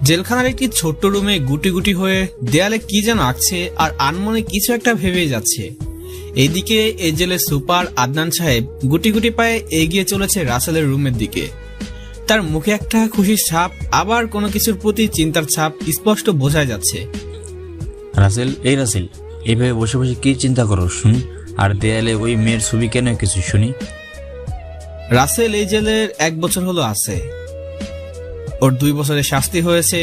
জেলখানার একটি ছোট্ট রুমে গুটি গুটি হয়ে দেয়ালে কি যেন আঁকছে আর আনমনে কিছু একটা ভেবেই যাচ্ছে। এইদিকে এই জেলের সুপার আদনান সাহেব গুটি গুটি পায়ে এগিয়ে চলেছে রাসেলের রুমের দিকে। তার মুখে একটা খুশির ছাপ, আবার কোনো কিছুর প্রতি চিন্তার ছাপ স্পষ্ট বোঝা যাচ্ছে। রাসেল, এই রাসেল, এইভাবে বসে বসে কি চিন্তা করো শুন? আর দেয়ালে ওই মেয়ের ছবি কেন কিছু শুনি? রাসেল এই জেলের 1 বছর হলো আছে। ওর 2 বছরের শাস্তি হয়েছে।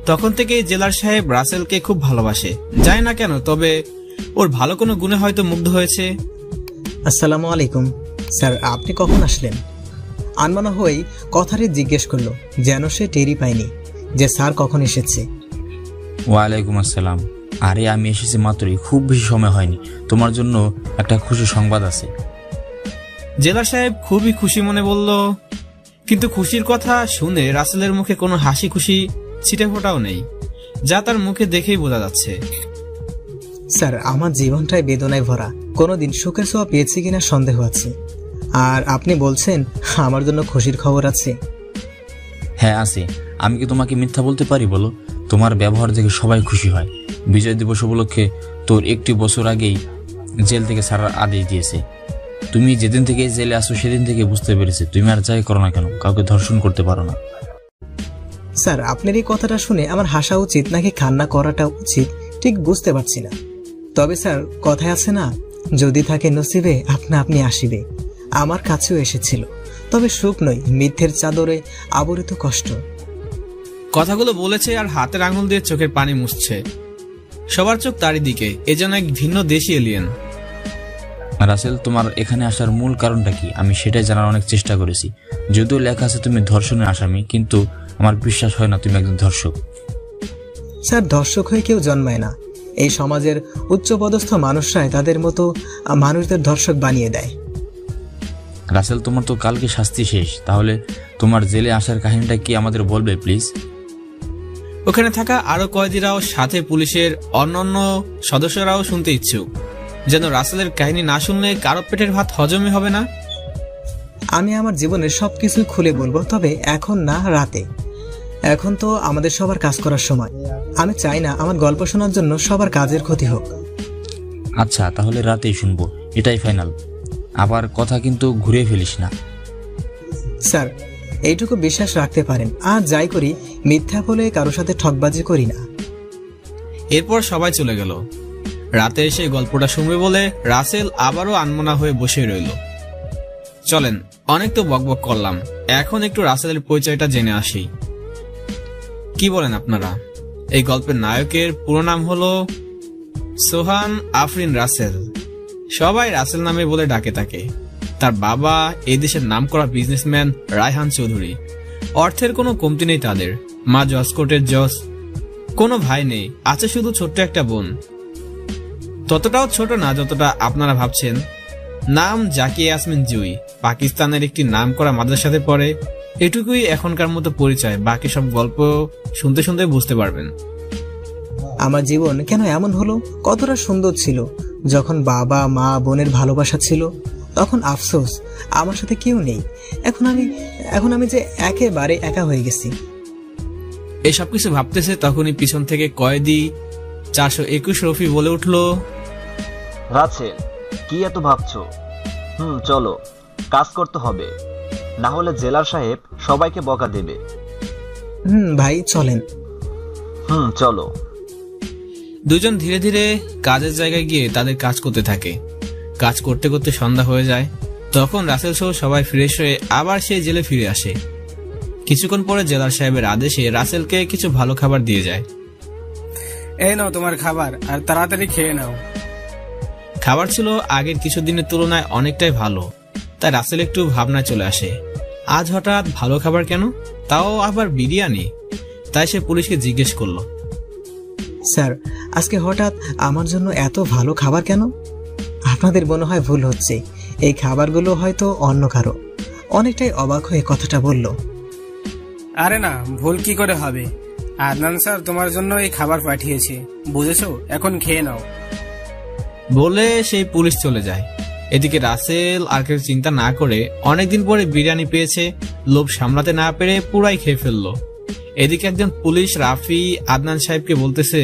তখন থেকেই জেলার সাহেব রাসেলকে খুব ভালোবাসে, জানি না কেন, তবে ওর ভালো কোনো গুণে হয়তো মুগ্ধ হয়েছে। আসসালামু আলাইকুম স্যার, আপনি কখন আসলেন? আনমানা হয়েই কথাটি জিজ্ঞেস করলো, যেন সে টেরই পায়নি যে স্যার কখন এসেছে। ওয়ালাইকুম আসসালাম। আরে আমি এসেছি মাত্রই, খুব বেশি সময় হয়নি। তোমার জন্য একটা খুশি সংবাদ আছে। জেলার সাহেব খুবই খুশি মনে বলল, কিন্তু খুশির কথা শুনে রাসেলের মুখে কোনো হাসি খুশি ছিটে ফোটাও নেই, যা তার মুখে দেখেই বোঝা যাচ্ছে। স্যার, আমার জীবনটাই বেদনায় ভরা। কোনোদিন সুখের ছোঁয়া পেয়েছি কিনা সন্দেহ আছে। আর আপনি বলছেন আমার জন্য খুশির খবর আছে? হ্যাঁ আছে। আমি কি তোমাকে মিথ্যা বলতে পারি বলো? তোমার ব্যবহার দেখে সবাই খুশি হয়। বিজয় দিবস উপলক্ষে তোর 1 বছর আগেই জেল থেকে ছাড়ার আদেশ দিয়েছে। তুমি যেদিন থেকে জেলে আসো সেদিন থেকে বুঝতে পেরেছি তুমি আর যাই করো না কেন কাউকে ধর্ষণ করতে পারো না। স্যার, আপনার এই কথাটা শুনে আমার হাসা উচিত নাকি কান্না করাটা উচিত ঠিক বুঝতে পারছি না। তবে স্যার, কথায় আছে না, যদি থাকে নসিবে আপনা আপনি আসিবে। আমার কাছেও এসেছিল, তবে সুখ নয়, মিথ্যের চাদরে আবরিত কষ্ট। কথাগুলো বলেছে আর হাতের আঙুল দিয়ে চোখের পানি মুছছে। সবার চোখ তারই দিকে, এ যেন এক ভিন্ন দেশি এলিয়েন। রাসেল, তোমার এখানে আসার মূল কারণটা কি? আমি সেটাই জানার অনেক চেষ্টা করেছি। যদিও লেখা আছে তুমি ধর্ষণের আসামি, কিন্তু আমার বিশ্বাস হয় না তুমি একজন ধর্ষক। স্যার, ধর্ষক হয়ে কেউ জন্মায় না। এই সমাজের উচ্চপদস্থ মানুষরাই তাদের মতো মানুষদের ধর্ষক বানিয়ে দেয়। রাসেল, তোমার তো কালকে শাস্তি শেষ, তাহলে তোমার জেলে আসার কাহিনীটা কি আমাদের বলবে প্লিজ? ওখানে থাকা আরো কয়েদিরাও সাথে পুলিশের অন্যান্য সদস্যরাও শুনতে ইচ্ছুক, যেন রাসেলের কাহিনী না শুনলে কারো পেটের ভাত হজমই হবে না। আমি আমার জীবনের সবকিছু খুলে বলবো, তবে এখন না, রাতে। এখন তো আমাদের সবার কাজ করার সময়। আমি চাই না আমার গল্প শোনার জন্য সবার কাজের ক্ষতি হোক। আচ্ছা, তাহলে রাতেই শুনবো, এটাই ফাইনাল। আবার কথা কিন্তু ঘুরে ফেলিস না। স্যার, এইটুকু বিশ্বাস রাখতে পারেন, আর যাই করি মিথ্যা বলে কারো সাথে ঠকবাজি করি না। এরপর সবাই চলে গেল। রাতে এসে গল্পটা শুনবে বলে রাসেল আবারও আনমনা হয়ে বসে রইল। চলেন, অনেক তো বকবক করলাম, এখন একটু রাসেলের পরিচয়টা জেনে আসি। কি বলেন আপনারা? এই গল্পের নায়কের পুরো নাম হলো সোহান আফরিন রাসেল। সবাই রাসেল নামে বলে ডাকে তাকে। তার বাবা এই দেশের নামকরা বিজনেসম্যান রায়হান চৌধুরী। অর্থের কোনো কমতি নেই তাদের। মা জজ কোর্টের জজ। কোনো ভাই নেই, আছে শুধু ছোট্ট একটা বোন। ততটাও ছোট না যতটা আপনারা ভাবছেন। নাম জাকিয়া ইয়াসমিন জুই। পাকিস্তানের একটি নামকরা মাদ্রাসাতে পড়ে। এটুকুই এখনকার মতো পরিচয়, বাকি সব গল্প শুনতে শুনতে বুঝতে পারবেন। আমার জীবন কেন এমন হলো? কতটা সুন্দর ছিল যখন বাবা মা বোনের ভালোবাসা ছিল, তখন আফসোস আমার সাথে কেউ নেই। এখন আমি যে একেবারে একা হয়ে গেছি। এসব কিছু ভাবতেছে তখনই পিছন থেকে কয়েদি 421 রফি বলে উঠল, রাসেল, কি এত ভাবছো? চলো, কাজ করতে হবে, না হলে জেলার সাহেব সবাইকে বকা দেবে। ভাই চলেন। চলো। দুজন ধীরে ধীরে কাজের জায়গায় গিয়ে তাদের কাজ করতে থাকে। কাজ করতে করতে সন্ধ্যা হয়ে যায়। তখন রাসেল সহ সবাই ফ্রেশ হয়ে আবার সেই জেলে ফিরে আসে। কিছুক্ষণ পরে জেলার সাহেবের আদেশে রাসেলকে কিছু ভালো খাবার দিয়ে যায়। এই নাও তোমার খাবার, আর তাড়াতাড়ি খেয়ে নাও। খাবার ছিল আগের কিছুদিনের তুলনায় অনেকটাই ভালো, তাই রাসেল একটু ভাবনায় চলে আসে, আজ হঠাৎ ভালো খাবার কেন, তাও আবার বিরিয়ানি। তাই সে পুলিশকে জিজ্ঞেস করলো, স্যার, আজকে হঠাৎ আমার জন্য এত ভালো খাবার কেন? আপনাদের মনে হয় ভুল হচ্ছে, এই খাবারগুলো হয়তো অন্য কারো। অনেকটাই অবাক হয়ে কথাটা বলল। আরে না, ভুল কি করে হবে? আদনান স্যার তোমার জন্য এই খাবার পাঠিয়েছে, বুঝেছো? এখন খেয়ে নাও। বলে সেই পুলিশ চলে যায়। এদিকে রাসেল আর কেউ চিন্তা না করে অনেকদিন পরে বিরিয়ানি পেয়েছে, লোভ সামলাতে না পেরে পুরাই খেয়ে ফেললো। এদিকে একজন পুলিশ রাফি আদনান সাহেবকে বলতেছে,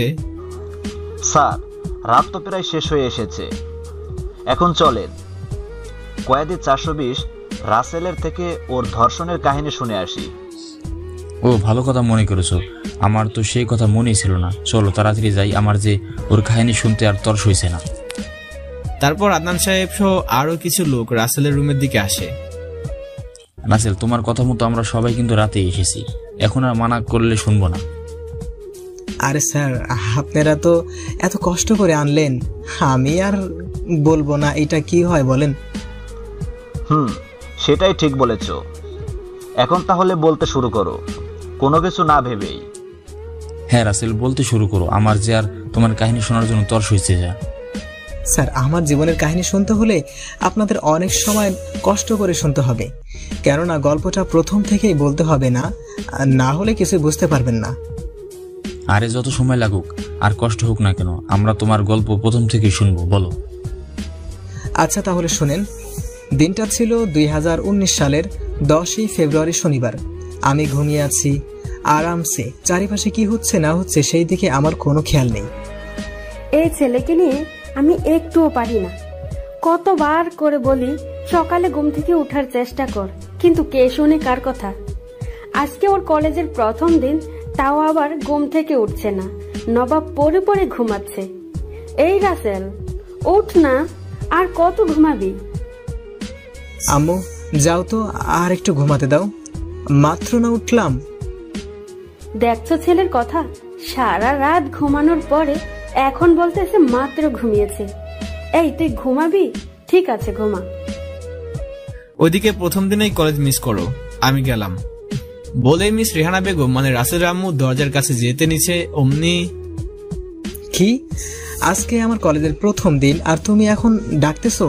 স্যার, রাত তো প্রায় শেষ হয়ে এসেছে, এখন চলেন কয়েদি 420 রাসেলের থেকে ওর ধর্ষণের কাহিনী শুনে আসি। ও ভালো কথা মনে করেছো, আমার তো সেই কথা মনেই ছিল না। চলো তাড়াতাড়ি যাই, আমার যে ওর কাহিনী শুনতে আর তর্স হয়েছে না। তারপর আদনান সাহেব সহ আরো কিছু লোক রাসেলের রুমের দিকে আসে। রাসেল, তোমার কথা মতো আমরা সবাই কিন্তু রাতে এসেছি, এখন আর মানা করলে শুনবো না। আরে স্যার, আপনারা তো এত কষ্ট করে আনলেন, আমি আর বলবো না এটা কি হয় বলেন। সেটাই ঠিক বলেছ। এখন তাহলে বলতে শুরু করো, কোনো কিছু না ভেবেই। হ্যাঁ রাসেল, বলতে শুরু করো, আমার যে আর তোমার কাহিনী শোনার জন্য তর্স হয়েছে যা। স্যার, আমার জীবনের কাহিনী শুনতে হলে আপনাদের অনেক সময় কষ্ট করে শুনতে হবে, কেননা গল্পটা প্রথম থেকেই বলতে হবে, না হলে কিছু বুঝতে পারবেন না। আরে যত সময় লাগুক আর কষ্ট হোক না কেন, আমরা তোমার গল্প প্রথম থেকেই শুনবো, বলো। আচ্ছা তাহলে শুনেন। দিনটা ছিল 2019 সালের 10ই ফেব্রুয়ারি, শনিবার। আমি ঘুমিয়ে আছি আরামসে, চারিপাশে কি হচ্ছে না হচ্ছে সেই দিকে আমার কোনো খেয়াল নেই। এই ছেলেকে নিয়ে আমি একটুও পারি না। কতবার করে বলি সকালে ঘুম থেকে উঠার চেষ্টা কর, কিন্তু কে শুনে কার কথা। আজকে ওর কলেজের প্রথম দিন, তাও আবার ঘুম থেকে উঠছে না, নবাব পরে পরে ঘুমাচ্ছে। এই রাসেল, উঠ না, আর কত ঘুমাবি? আম্মু যাও তো, আর একটু ঘুমাতে দাও, মাত্র না উঠলাম। দেখছো ছেলের কথা, সারা রাত ঘুমানোর পরে এখন বলতেছে মাত্র ঘুমিয়েছে। এই তুই ঘুমাবি? ঠিক আছে ঘুমা। ওইদিকে প্রথম দিনেই কলেজ মিস করো, আমি গেলাম বলে মিস রেহানা বেগম মানে রাসেল আম্মু দরজার কাছে যেতে নিচে, অমনি কি, আজকে আমার কলেজের প্রথম দিন আর তুমি এখন ডাকতেছো?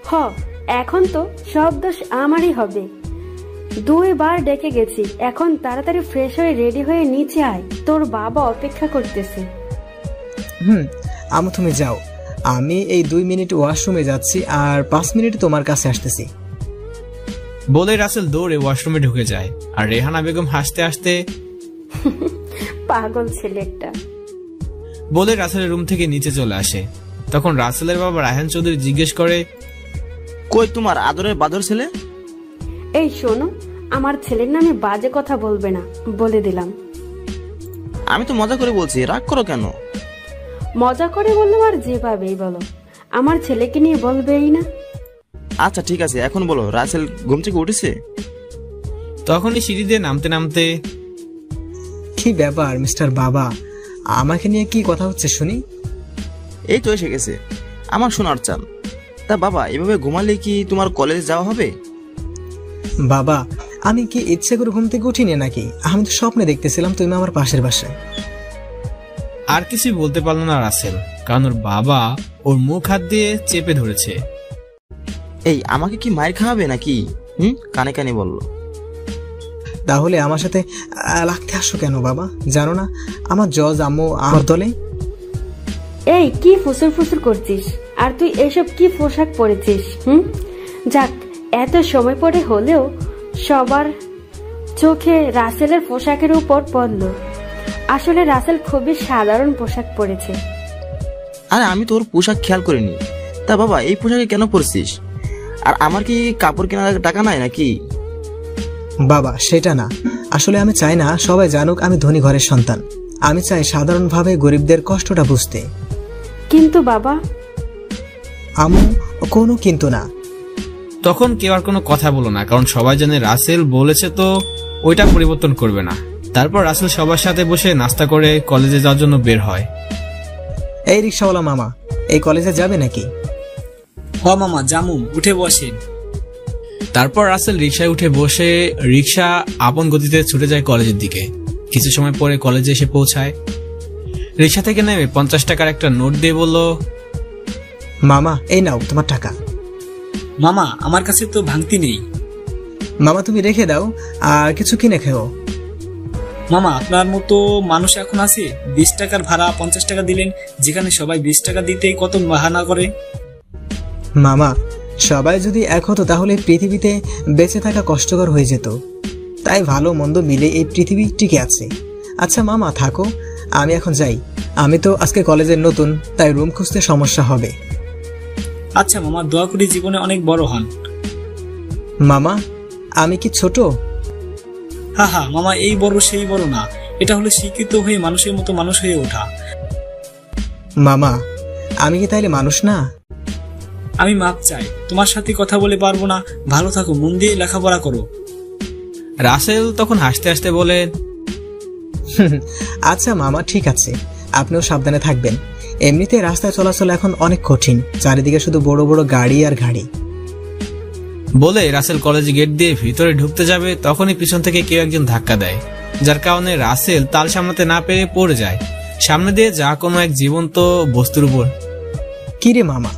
হ, এখন তো সব দোষ আমারই হবে। 2 বার ডেকে গেছি, এখন তাড়াতাড়ি ফ্রেশ হয়ে রেডি হয়ে নিচে আয়, তোর বাবা অপেক্ষা করতেছে। আম্মু তুমি যাও, আমি এই 2 মিনিট ওয়াশরুমে যাচ্ছি, আর 5 মিনিট তোমার কাছে আসতেছি। বলে রাসেল দৌড়ে ওয়াশরুমে ঢুকে যায়, আর রেহানা বেগম হাসতে হাসতে পাগল ছেলে একটা বলে রাসেলের রুম থেকে নিচে চলে আসে। তখন রাসেলের বাবা রায়হান চৌধুরী জিজ্ঞেস করে, কই তোমার আদরের বাদর ছেলে? এই শোনো, আমার ছেলের নামে বাজে কথা বলবে না, বলে দিলাম। আমি তো মজা করে বলছি, রাগ করো কেন? মজা করে বললো আর যেভাবেই বলো, আমার ছেলেকে নিয়ে বলবেই না। আচ্ছা ঠিক আছে, এখন বলো, রাসেল ঘুম থেকে উঠেছে? তখনই সিঁড়ি দিয়ে নামতে নামতে, কি ব্যাপার মিস্টার বাবা, আমাকে নিয়ে কি কথা হচ্ছে শুনি? এই তো এসে গেছে আমার সোনার চান। তা বাবা, এভাবে ঘুমালে কি তোমার কলেজে যাওয়া হবে? বাবা, আমি কি ইচ্ছে করে ঘুম থেকে উঠিনি নাকি? আমি তো স্বপ্নে দেখতেছিলাম তুমি আমার পাশের বাসায়। আর কিছু বলতে পারল না রাসেল, কারণ ওর বাবা ওর মুখ হাত দিয়ে চেপে ধরেছে। এই আমাকে কি মায়ের খাওয়াবে নাকি? কানে কানে বললো। তাহলে আমার সাথে লাগতে আসো কেন বাবা? জানো না আমার জজ আম্মু আমার দলে? এই কি ফুসুর ফুসুর করছিস? আর তুই এসব কি পোশাক পরেছিস? যাক, এত সময় পরে হলেও সবার চোখে রাসেলের পোশাকের উপর পড়লো। আসলে রাসেল খুবই সাধারণ পোশাক পরেছে। আরে আমি তোর পোশাক খেয়াল করিনি। তা বাবা, এই পোশাকে কেন পরছিস? আর আমার কি কাপড় কেনার টাকা নাই নাকি? বাবা সেটা না, আসলে আমি চাই না সবাই জানুক আমি ধনী ঘরের সন্তান। আমি চাই সাধারণভাবে গরিবদের কষ্টটা বুঝতে। কিন্তু বাবা, আম্মু কোনো কিন্তু না। তখন কেউ আর কোনো কথা বলো না, কারণ সবাই জানে রাসেল বলেছে তো ওইটা পরিবর্তন করবে না। তারপর রাসেল সবার সাথে বসে নাস্তা করে কলেজে যাওয়ার জন্য বের হয়। এই রিক্সাওয়ালা মামা, এই কলেজে যাবে নাকি? হ মামা, জামু, উঠে বসেন। তারপর রাসেল রিক্সায় উঠে বসে রিক্সা আপন গতিতে ছুটে যায় কলেজের দিকে। কিছু সময় পরে কলেজে এসে পৌঁছায়। রিক্সা থেকে নেমে 50 টাকার একটা নোট দিয়ে বলল, মামা এই নাও তোমার টাকা। মামা আমার কাছে তো ভাঙতি নেই। মামা তুমি রেখে দাও, আর কিছু কিনে খেও। মামা আপনার মতো মানুষ এখন আছে? 20 টাকার ভাড়া 50 টাকা দিলেন, যেখানে সবাই 20 টাকা দিতেই কত বাহানা করে। মামা সবাই যদি এক হতো তাহলে পৃথিবীতে বেঁচে থাকা কষ্টকর হয়ে যেত। তাই ভালো মন্দ মিলে এই পৃথিবী টিকে আছে। আচ্ছা মামা থাকো, আমি এখন যাই। আমি তো আজকে কলেজের নতুন, তাই রুম খুঁজতে সমস্যা হবে। আচ্ছা মামা, দোয়া করি জীবনে অনেক বড় হন। মামা আমি কি ছোট? হা হা মামা, এই বড় সেই বড় না, এটা হলো শিক্ষিত হয়ে মানুষের মতো মানুষ হয়ে ওঠা। মামা আমি কি তাইলে মানুষ না? আমি মাপ চাই, তোমার সাথে কথা বলে পারবো না। ভালো থাকো, মন দিয়ে লেখাপড়া করো। রাসেল তখন হাসতে হাসতে বলে, আচ্ছা মামা ঠিক আছে, আপনিও সাবধানে থাকবেন। এমনিতে রাস্তায় চলাচল এখন অনেক কঠিন, চারিদিকে শুধু বড় বড় গাড়ি আর গাড়ি। বলে রাসেল কলেজ গেট দিয়ে ভিতরে ঢুকতে যাবে, তখনই পিছন থেকে কেউ একজন ধাক্কা দেয়, যার কারণে রাসেল তাল সামলাতে না পেরে পড়ে যায় সামনে দিয়ে যা কোনো এক জীবন্ত বস্তুর উপর। কিরে মামা,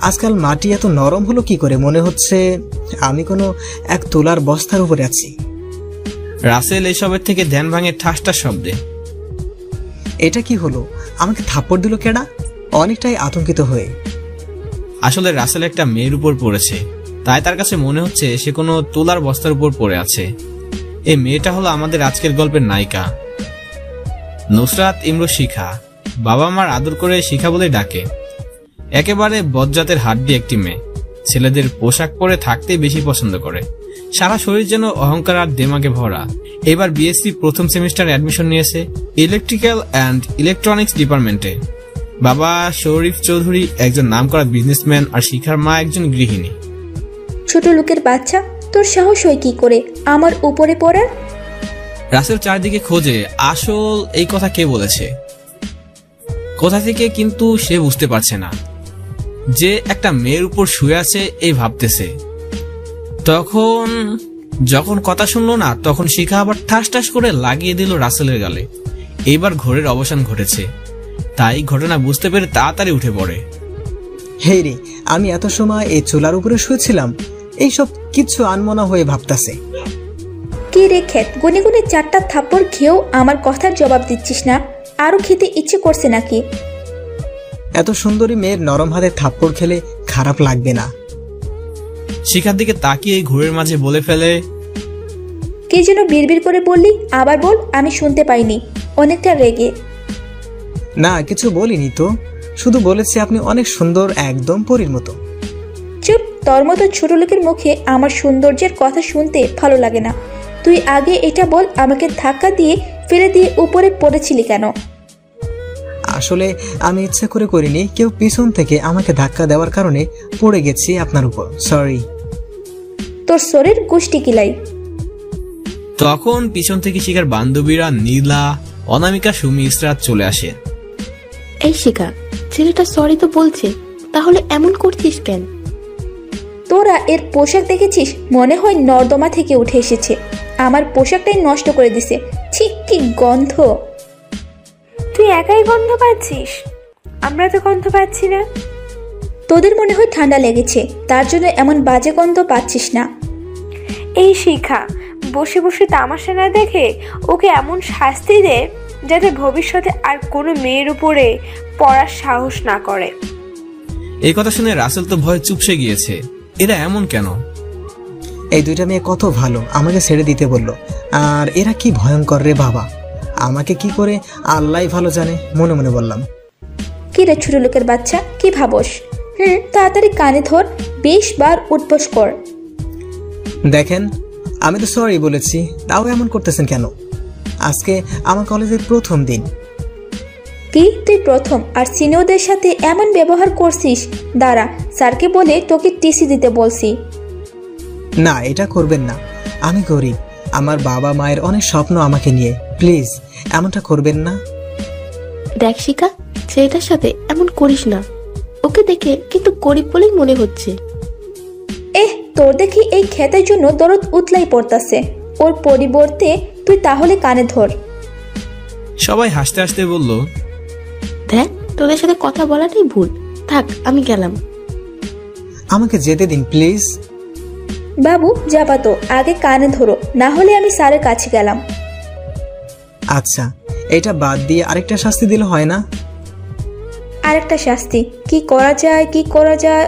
আজকাল মাটি এত নরম হলো কি করে? মনে হচ্ছে আমি কোনো এক তুলার বস্তার উপরে আছি। রাসেল এসবের থেকে ধ্যান ভাঙে ঠাসটাস শব্দে। এটা কি হলো? আমাকে থাপ্পড় দিল কেডা? অনেকটাই আতঙ্কিত হয়ে। আসলে রাসেল একটা মেয়ের উপর পড়েছে, তাই তার কাছে মনে হচ্ছে সে কোনো তুলার বস্তার উপর পড়ে আছে। এই মেয়েটা হলো আমাদের আজকের গল্পের নায়িকা, নুসরাত ইমরো শিখা। বাবা মার আদর করে শিখা বলে ডাকে। একেবারে বজ্জাতের হাড্ডি একটি মেয়ে, ছেলেদের পোশাক পরে থাকতেই বেশি পছন্দ করে। সারা শরীর যেন অহংকার আর দেমাগে ভরা। এবার বিএসসি প্রথম সেমিস্টার অ্যাডমিশন নিয়েছে ইলেকট্রিক্যাল অ্যান্ড ইলেকট্রনিক্স ডিপার্টমেন্টে। বাবা শরীফ চৌধুরী একজন নামকরা বিজনেসম্যান আর শিখার মা একজন গৃহিণী। ছোট লোকের বাচ্চা, তোর সাহস হয় কি করে আমার উপরে পড়ার? রাসেল চারদিকে খোঁজে আসল এই কথা কে বলেছে, কোথা থেকে, কিন্তু সে বুঝতে পারছে না। যে একটা মেয়ের উপর শুয়ে আছে এই ভাবতেছে। তখন যখন কথা শুনলো না, তখন শিখা আবার ঠাস ঠাস করে লাগিয়ে দিল রাসেলের গালে। এইবার ঘোরের অবসান ঘটেছে, তাই ঘটনা বুঝতে পেরে তাড়াতাড়ি উঠে পড়ে। হে রে, আমি এত সময় এই চুলার উপরে শুয়েছিলাম, এইসব কিচ্ছু আনমনা হয়ে ভাবতাছে। কি রে ক্ষেত, গুনে গুনে 4টা থাপ্পড় খেয়েও আমার কথার জবাব দিচ্ছিস না? আরো খেতে ইচ্ছে করছে নাকি? এত সুন্দরী মেয়ের নরম হাতে থাপ্পড় খেলে খারাপ লাগবে না? শিখার দিকে তাকিয়ে ঘোরের মাঝে বলে ফেলে, কে যেন বিড়বিড় করে বললি, আবার বল, আমি শুনতে পাইনি। অনেকটা রেগে। না কিছু বলিনি তো, শুধু বলেছি আপনি অনেক সুন্দর, একদম পরীর মতো। চুপ, তোর মতো ছোট লোকের মুখে আমার সৌন্দর্যের কথা শুনতে ভালো লাগে না। তুই আগে এটা বল, আমাকে ধাক্কা দিয়ে ফেলে দিয়ে উপরে পড়েছিলি কেন? আসলে আমি ইচ্ছে করে করিনি, কেউ পিছন থেকে আমাকে ধাক্কা দেওয়ার কারণে পড়ে গেছি আপনার উপর, সরি। তোর শরীর গোষ্ঠী কিলাই। তখন পিছন থেকে শিখার বান্ধবীরা নীলা, অনামিকা, সুমি, ইসরাত চলে আসে। এই শিখা, ছেলেটা সরি তো বলছে, তাহলে এমন করছিস কেন? তোরা এর পোশাক দেখেছিস? মনে হয় নর্দমা থেকে উঠে এসেছে। আমার পোশাকটাই নষ্ট করে দিছে। ছি, কি গন্ধ! তুই একাই গন্ধ পাচ্ছিস, আমরা তো গন্ধ পাচ্ছি না। তোদের মনে হয় ঠান্ডা লেগেছে, তার জন্য এমন বাজে গন্ধ পাচ্ছিস না। এই শিখা, বসে বসে তামাশা না দেখে ওকে এমন শাস্তি দে যাতে ভবিষ্যতে আর কোনো মেয়ের উপরে পড়ার সাহস না করে। এই কথা শুনে রাসেল তো ভয়ে চুপসে গিয়েছে। এরা এমন কেন? এই দুইটা মেয়ে কত ভালো, আমাকে ছেড়ে দিতে বলল, আর এরা কি ভয়ঙ্কর রে বাবা। আমাকে কি করে আল্লাহ ভালো জানে, মনে মনে বললাম। কি রে ছোট লোকের বাচ্চা, কি ভাবস? তাড়াতাড়ি কানে ধর, 20 বার উঠবস কর। দেখেন, আমি তো সরি বলেছি, তাও এমন করতেছেন কেন? আজকে আমার কলেজের প্রথম দিন। কি তুই প্রথম আর সিনিয়রদের সাথে এমন ব্যবহার করছিস? দাঁড়া, স্যারকে বলে তোকে টিসি দিতে বলছি। না, এটা করবেন না, আমি গরিব, আমার বাবা মায়ের অনেক স্বপ্ন আমাকে নিয়ে, প্লিজ এমনটা করবেন না। দেখ শিখা, ছেলেটার সাথে এমন করিস না, ওকে দেখে কিন্তু গরিব বলেই মনে হচ্ছে। তোর দেখি এই ক্ষেতের জন্য দরদ উতলাই পড়তাছে, ওর পরিবর্তে তুই তাহলে কানে ধর। সবাই হাসতে হাসতে বলল, দেখ তোদের সাথে কথা বলাটাই ভুল, থাক আমি গেলাম। আমাকে যেতে দিন প্লিজ। বাবু যাবা তো, আগে কানে ধরো, না হলে আমি স্যারের কাছে গেলাম। আচ্ছা, এটা বাদ দিয়ে আরেকটা শাস্তি দিলে হয় না? আরেকটা শাস্তি? কি করা যায়, কি করা যায়,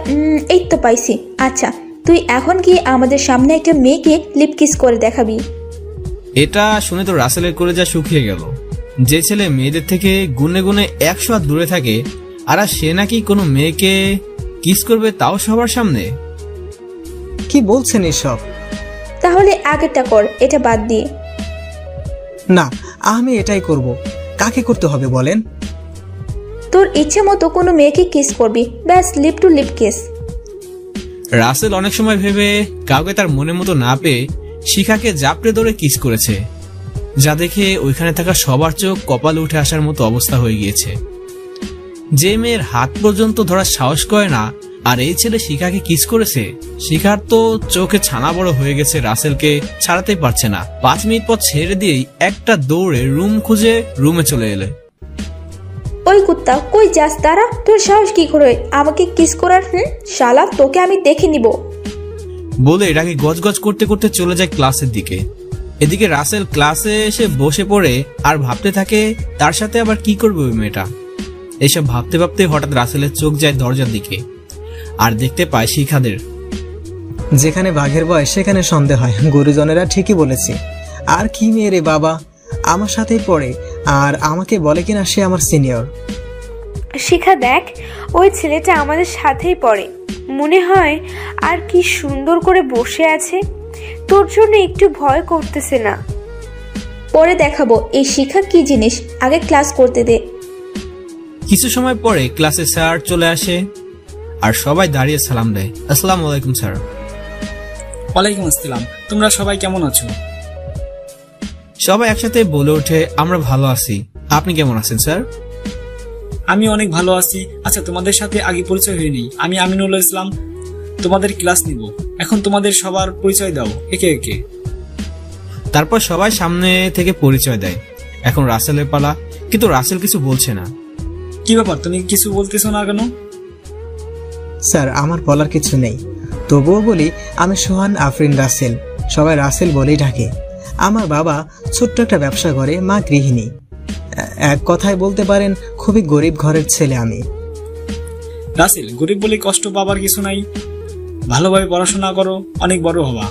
এই তো পাইছি। আচ্ছা, তুই এখন গিয়ে আমাদের সামনে একটা মেয়েকে লিপ কিস করে দেখাবি। এটা শুনে তো রাসেলের কলেজা শুকিয়ে গেল। যে ছেলে মেয়েদের থেকে গুনে গুনে 100 হাত দূরে থাকে, আর সে নাকি কোনো মেয়েকে কিস করবে, তাও সবার সামনে। কি বলছেন এসব? তাহলে আগেরটা কর, এটা বাদ দিয়ে। না, আমি এটাই করব। কাকে করতে হবে বলেন? তোর ইচ্ছে মতো কোনো মেয়েকে কিস করবি, ব্যাস lip to lip kiss. Russell অনেক সময় ভেবে কাউকে তার মনের মতো না পেয়ে শিখাকে জাপটে ধরে কিস করেছে, যা দেখে ওইখানে থাকা সবার চোখ কপালে উঠে আসার মতো অবস্থা হয়ে গিয়েছে। যে মেয়ের হাত পর্যন্ত ধরার সাহস করে না, আর এই ছেলে শিখাকে কিস করেছে। শিখার তো চোখে ছানা বড় হয়ে গেছে, রাসেলকে ছাড়াতেই পারছে না। 5 মিনিট পর ছেড়ে দিয়েই একটা দৌড়ে রুম খুঁজে রুমে চলে এলে। ওই কুত্তা, কই যাস? তারা তোর সাহস কি করে আমাকে কিস করার? শালা, তোকে আমি দেখে নিব বলে রাগে গজগজ করতে করতে চলে যায় ক্লাসের দিকে। এদিকে রাসেল ক্লাসে এসে বসে পড়ে আর ভাবতে থাকে তার সাথে আবার কি করবে ওই মেয়েটা। এসব ভাবতে ভাবতে হঠাৎ রাসেলের চোখ যায় দরজার দিকে, আর দেখতে পায় শিখাদের। যেখানে বাঘের বয়স সেখানে সন্দেহ হয়, গুরুজনেরা ঠিকই বলেছে। আর কি মেয়ে রে বাবা, আমার সাথেই পড়ে আর আমাকে বলে কিনা সে আমার সিনিয়র। শিখা, দেখ ওই ছেলেটা আমাদের সাথেই পড়ে, মনে হয় আর কি সুন্দর করে বসে আছে। তোর জন্য একটু ভয় করতেছে না? পরে দেখাবো এই শিখা কি জিনিস, আগে ক্লাস করতে দে। কিছু সময় পরে ক্লাসে স্যার চলে আসে আর সবাই দাঁড়িয়ে সালাম দেয়। আসসালামু আলাইকুম স্যার। ওয়ালাইকুম আসসালাম। তোমরা সবাই কেমন আছো? সবাই একসাথে বলে ওঠে, আমরা ভালো আছি। আপনি কেমন আছেন স্যার? আমি অনেক ভালো আছি। আচ্ছা, তোমাদের সাথে আগে পরিচয় হয়নি। আমি আমিনুল ইসলাম, তোমাদের ক্লাস নিব। এখন তোমাদের সবার পরিচয় দাও একে একে। তারপর সবাই সামনে থেকে পরিচয় দেয়। এখন রাসেলের পালা, কিন্তু রাসেল কিছু বলছে না। কি ব্যাপার, তুমি কিছু বলতেছো না কেন? স্যার, আমার বলার কিছু নেই, তবুও বলি আমি সোহান আফরিন রাসেল। সবাই রাসেল বলেই ডাকে। আমার বাবা ছোট্ট একটা ব্যবসা করে, মা গৃহিণী। এক কথায় বলতে পারেন খুবই গরিব ঘরের ছেলে আমি। রাসেল, গরিব বলে কষ্ট পাবার কিছু নাই। ভালোভাবে পড়াশোনা করো, অনেক বড় হবা।